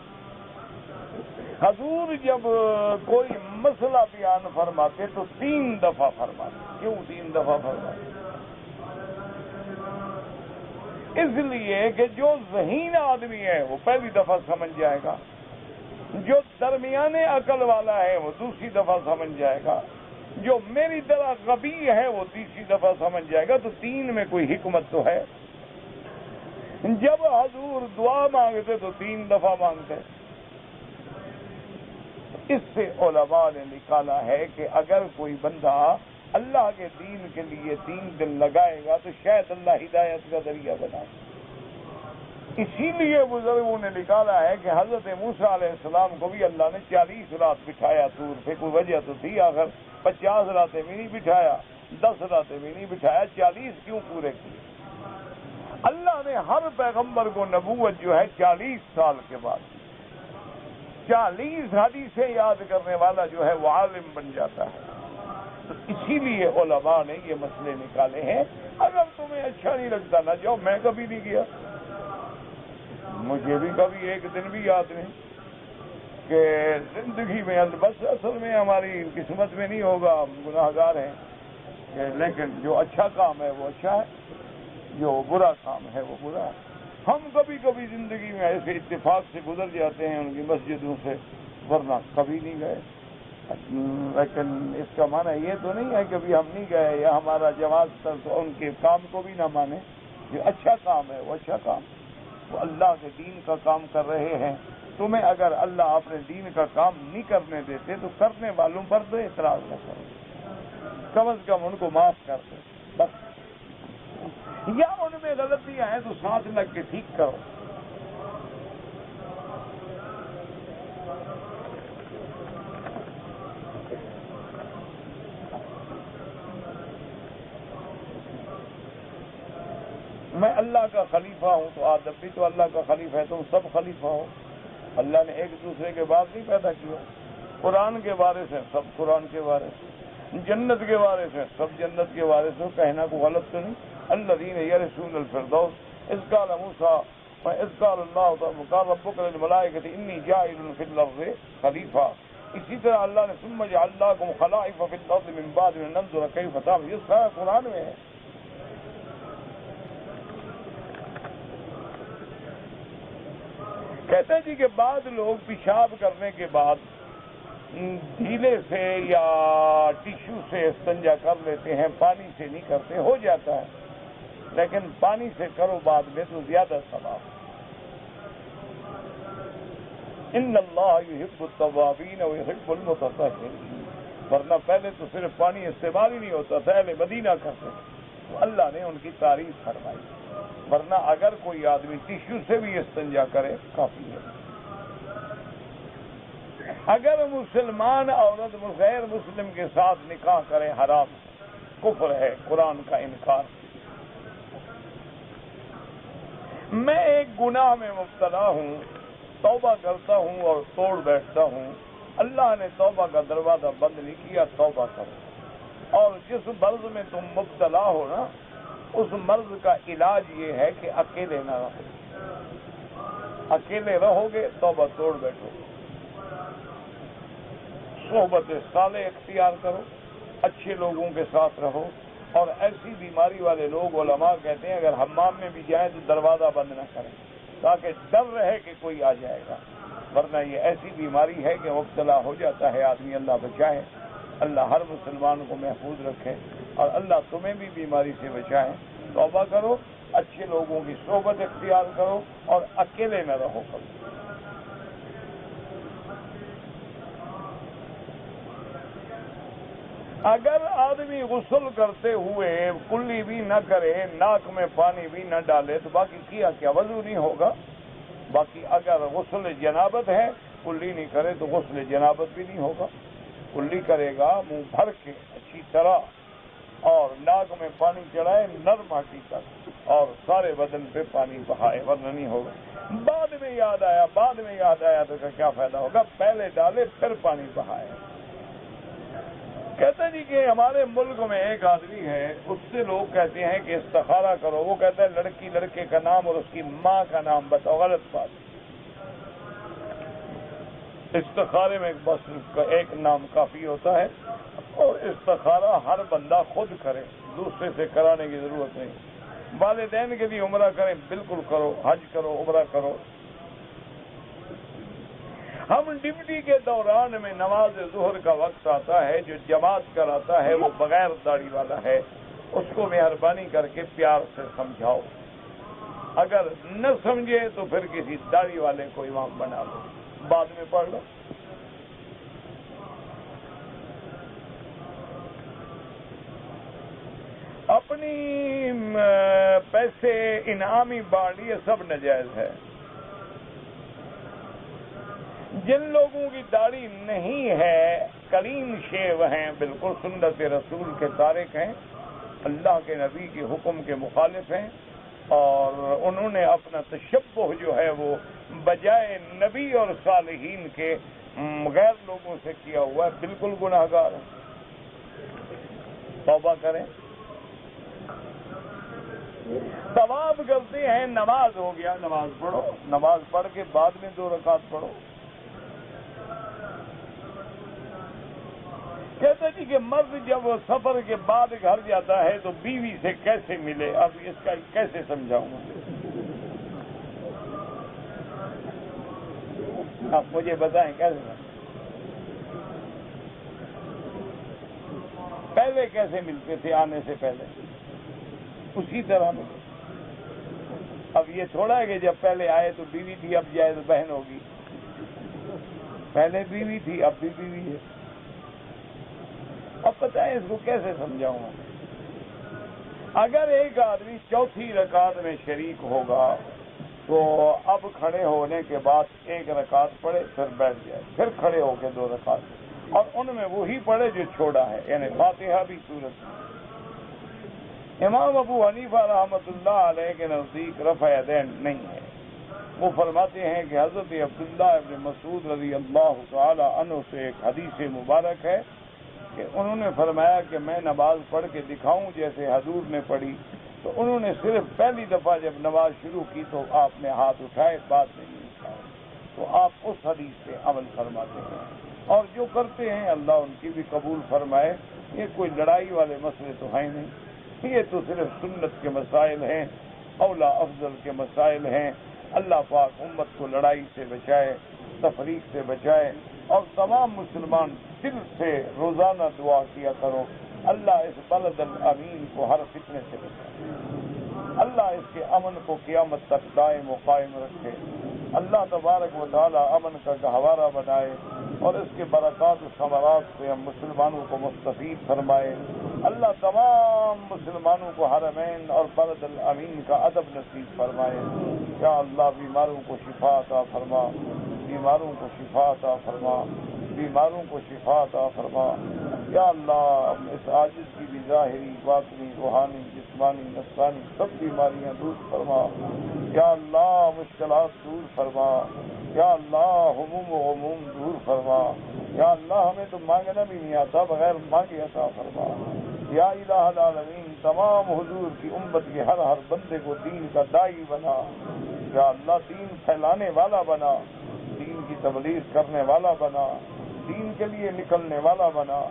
حضور جب کوئی مسئلہ بیان فرماتے تو 3 دفعہ فرماتے۔ کیوں 3 دفعہ فرماتے؟ اس لیے کہ جو ذہین آدمی ہے وہ پہلی دفعہ سمجھ جائے گا، جو درمیانے عقل والا ہے وہ دوسری دفعہ سمجھ جائے گا، جو میری طرح غبی ہے وہ تیسری دفعہ سمجھ جائے گا۔ تو 3 میں کوئی حکمت تو ہے۔ جب حضور دعا مانگتے تو 3 دفعہ مانگتے۔ اس سے علماء نے نکالا ہے کہ اگر کوئی بندہ اللہ کے دین کے لیے 3 دن لگائے گا تو شاید اللہ ہدایت کا ذریعہ بنائے۔ اسی لیے بزرگوں نے نکالا ہے کہ حضرت موسیٰ علیہ السلام کو بھی اللہ نے 40 رات بٹھایا طور پہ، کوئی وجہ تو تھی، آخر 50 راتیں بھی نہیں بٹھایا، 10 راتیں بھی نہیں بٹھایا، 40 کیوں پورے کیے؟ اللہ نے ہر پیغمبر کو نبوت جو ہے 40 سال کے بعد، 40 حدیثیں یاد کرنے والا جو ہے وہ عالم بن جاتا ہے۔ تو اسی لیے علماء نے یہ مسئلے نکالے ہیں. اگر تمہیں اچھا نہیں لگتا نہ جاؤ. میں کبھی نہیں گیا, مجھے بھی کبھی ایک دن بھی یاد نہیں کہ زندگی میں بس اصل میں ہماری قسمت میں نہیں ہوگا, ہم گناہگار ہیں, لیکن جو اچھا کام ہے وہ اچھا ہے, جو برا کام ہے وہ برا ہے. ہم کبھی کبھی زندگی میں ایسے اتفاق سے گزر جاتے ہیں ان کی مسجدوں سے, ورنہ کبھی نہیں گئے. لیکن اس کا معنی یہ تو نہیں ہے کہ ابھی ہم نہیں گئے یا ہمارا جماعت تو ان کے کام کو بھی نہ مانے. جو اچھا کام ہے وہ اچھا کام, وہ اللہ کے دین کا کام کر رہے ہیں. تمہیں اگر اللہ اپنے دین کا کام نہیں کرنے دیتے تو کرنے والوں پر تو اعتراض نہ کرو, کم از کم ان کو معاف کر دو بس. یا ان میں غلطیاں ہیں تو ساتھ لگ کے ٹھیک کرو. میں اللہ کا خلیفہ ہوں تو آدم بھی تو اللہ کا خلیفہ ہے, تم سب خلیفہ ہو. اللہ نے ایک دوسرے کے بعد نہیں پیدا کیا. قرآن کے وارث ہیں سب قرآن کے وارث, جنت کے وارث ہیں سب جنت کے وارث ہو. کہنا کو غلط تو نہیں. الذین یرثون الفردوس اذ قال موسیٰ اذ قال اللہ قال ربک للملائکۃ انی جاعل فی الارض خلیفہ. اسی طرح اللہ نے ثم جعلناکم خلائف فی الارض من بعد لننظر کیف تعملون. یہ سارا قرآن میں ہے. کہتے ہیں جی کہ بعض لوگ پیشاب کرنے کے بعد ڈھیلے سے یا ٹیشو سے استنجا کر لیتے ہیں, پانی سے نہیں کرتے. ہو جاتا ہے لیکن پانی سے کرو بعد میں تو زیادہ ثواب. ان اللہ یحب التوابین ویحب المتطہرین. ورنہ پہلے تو صرف پانی استعمال ہی نہیں ہوتا تھا, اہل مدینہ کرتے تو اللہ نے ان کی تعریف فرمائی. ورنہ اگر کوئی آدمی ٹیشو سے بھی استنجا کرے کافی ہے. اگر مسلمان عورت غیر مسلم کے ساتھ نکاح کرے حرام, کفر ہے, قرآن کا انکار. میں ایک گناہ میں مبتلا ہوں, توبہ کرتا ہوں اور توڑ بیٹھتا ہوں. اللہ نے توبہ کا دروازہ بند نہیں کیا, توبہ کرو. اور جس مرض میں تم مبتلا ہو نا, اس مرض کا علاج یہ ہے کہ اکیلے نہ رہو. اکیلے رہو گے توبہ توڑ بیٹھو. صحبت صالح اختیار کرو, اچھے لوگوں کے ساتھ رہو. اور ایسی بیماری والے لوگ علماء کہتے ہیں اگر حمام میں بھی جائیں تو دروازہ بند نہ کریں تاکہ ڈر رہے کہ کوئی آ جائے گا. ورنہ یہ ایسی بیماری ہے کہ مبتلا ہو جاتا ہے آدمی. اللہ بچائے, اللہ ہر مسلمان کو محفوظ رکھے اور اللہ تمہیں بھی بیماری سے بچائے. توبہ کرو, اچھے لوگوں کی صحبت اختیار کرو اور اکیلے نہ رہو کبھی. اگر آدمی غسل کرتے ہوئے کلی بھی نہ کرے, ناک میں پانی بھی نہ ڈالے تو باقی کیا وضو نہیں ہوگا. باقی اگر غسل جنابت ہے, کلی نہیں کرے تو غسل جنابت بھی نہیں ہوگا. کلی کرے گا منہ بھر کے اچھی طرح اور ناک میں پانی چڑھائے نرم ہٹی تک اور سارے بدن پہ پانی بہائے, ورنہ نہیں ہوگا. بعد میں یاد آیا تو کیا فائدہ ہوگا, پہلے ڈالے پھر پانی بہائے. کہتے جی کہ ہمارے ملک میں ایک آدمی ہے, اس سے لوگ کہتے ہیں کہ استخارہ کرو. وہ کہتا ہے لڑکی لڑکے کا نام اور اس کی ماں کا نام بتاؤ. غلط بات. استخارے میں بس ایک نام کافی ہوتا ہے اور استخارہ ہر بندہ خود کرے, دوسرے سے کرانے کی ضرورت نہیں. والدین کے لیے عمرہ کریں, بالکل کرو, حج کرو, عمرہ کرو. ہم ڈیوٹی کے دوران میں نماز ظہر کا وقت آتا ہے, جو جماعت کراتا ہے وہ بغیر داڑھی والا ہے, اس کو مہربانی کر کے پیار سے سمجھاؤ. اگر نہ سمجھے تو پھر کسی داڑھی والے کو امام بنا لو, بعد میں پڑھ لو. اپنی پیسے انعامی بانڈ یہ سب ناجائز ہے. جن لوگوں کی داڑھی نہیں ہے, کلین شیو ہیں, بالکل سنت رسول کے تارک ہیں, اللہ کے نبی کے حکم کے مخالف ہیں اور انہوں نے اپنا تشبہ جو ہے وہ بجائے نبی اور صالحین کے غیر لوگوں سے کیا ہوا ہے, بالکل گناہگار ہیں. توبہ کریں. طواف کرتے ہیں، نماز ہو گیا، نماز پڑھو، نماز پڑھ کے بعد میں 2 رکعت پڑھو. کہتے جی کہ مرد جب وہ سفر کے بعد گھر جاتا ہے تو بیوی سے کیسے ملے؟ اب اس کا کیسے سمجھاؤں؟ آپ مجھے بتائیں کیسے؟ پہلے کیسے ملتے تھے آنے سے پہلے؟ اسی طرح ملے. اب یہ تھوڑا ہے کہ جب پہلے آئے تو بیوی تھی اب جائے تو بہن ہوگی. پہلے بیوی تھی اب بھی بیوی ہے. اب بتائیں اس کو کیسے سمجھاؤں؟ اگر ایک آدمی چوتھی رکعت میں شریک ہوگا تو اب کھڑے ہونے کے بعد 1 رکعت پڑھے، پھر بیٹھ جائے، پھر کھڑے ہو کے 2 رکعت، اور ان میں وہی پڑھے جو چھوڑا ہے، یعنی فاتحہ بھی سورت. امام ابو حنیفہ رحمۃ اللہ علیہ کے نزدیک رفع یدین نہیں ہے. وہ فرماتے ہیں کہ حضرت عبداللہ ابن مسعود رضی اللہ تعالی عنہ سے ایک حدیث مبارک ہے کہ انہوں نے فرمایا کہ میں نماز پڑھ کے دکھاؤں جیسے حضور نے پڑھی. تو انہوں نے صرف پہلی دفعہ جب نماز شروع کی تو آپ نے ہاتھ اٹھائے، بعد میں نہیں اٹھائے. تو آپ اس حدیث پہ عمل فرماتے ہیں، اور جو کرتے ہیں اللہ ان کی بھی قبول فرمائے. یہ کوئی لڑائی والے مسئلے تو ہیں نہیں، یہ تو صرف سنت کے مسائل ہیں، اولا افضل کے مسائل ہیں. اللہ پاک امت کو لڑائی سے بچائے، تفریق سے بچائے، اور تمام مسلمان دل سے روزانہ دعا کیا کرو اللہ اس بلد الامین کو ہر فتنے سے بچائے، اللہ اس کے امن کو قیامت تک دائم و قائم رکھے. اللہ تبارک و تعالی امن کا گہوارہ بنائے اور اس کے برکات و ثمرات سے ہم مسلمانوں کو مستفید فرمائے. اللہ تمام مسلمانوں کو حرمین اور بلد الامین کا ادب نصیب فرمائے. یا اللہ بیماروں کو شفا عطا فرما، بیماروں کو شفا عطا فرما، بیماروں کو شفا عطا فرما. یا اللہ اس عاجز کی بھی ظاہری، باطنی، روحانی، جسمانی، نفسانی سب بیماریاں دور فرما. یا اللہ مشکلات دور فرما. یا اللہ ہموم و غموم دور فرما. یا اللہ ہمیں تو مانگنا بھی نہیں آتا، بغیر مانگے عطا فرما. یا الہ العالمین تمام حضور کی امت کے ہر بندے کو دین کا داعی بنا. یا اللہ دین پھیلانے والا بنا، دین کی تبلیغ کرنے والا بنا، دین کے لیے نکلنے والا بنا.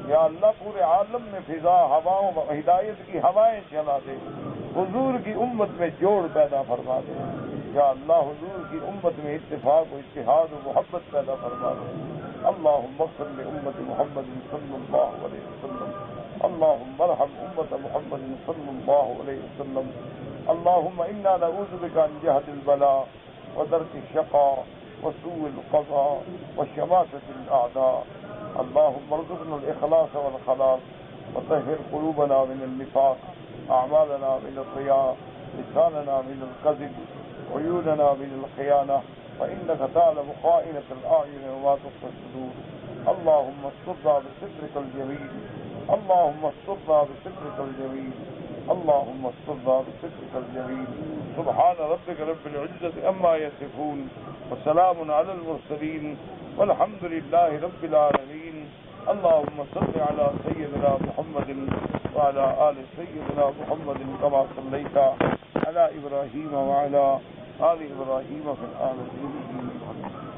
یا اللہ پورے عالم میں فضا ہواؤں ہدایت کی ہوائیں چلا دے. حضور کی امت میں جوڑ پیدا فرما دے. یا اللہ حضور کی امت میں اتفاق و اتحاد و محبت پیدا فرما دے. اللہم اغفر لامت محمد صلی اللہ علیہ وسلم. اللہم ارحم امت محمد صلی اللہ علیہ وسلم. اللہم انا نعوذ بک من جہد البلاء ودرک الشقاء وسوء القضاء وشماتة الاعداء. اللهم ارزقنا الإخلاص والخلاص وطهر قلوبنا من النفاق، أعمالنا من الرياء، لساننا من الكذب، عيوننا من الخيانة، فإنك تعلم خائنة الأعين وما تخفي الصدور. اللهم استرنا بسترك الجميل، اللهم استرنا بسترك الجميل، اللهم استرنا بسترك الجميل. سبحان ربك رب العزة عما يصفون وسلام على المرسلين والحمد لله رب العالمين. اللهم صل على سيدنا محمد وعلى آل سيدنا محمد كما صليت على إبراهيم وعلى آل إبراهيم في العالمين.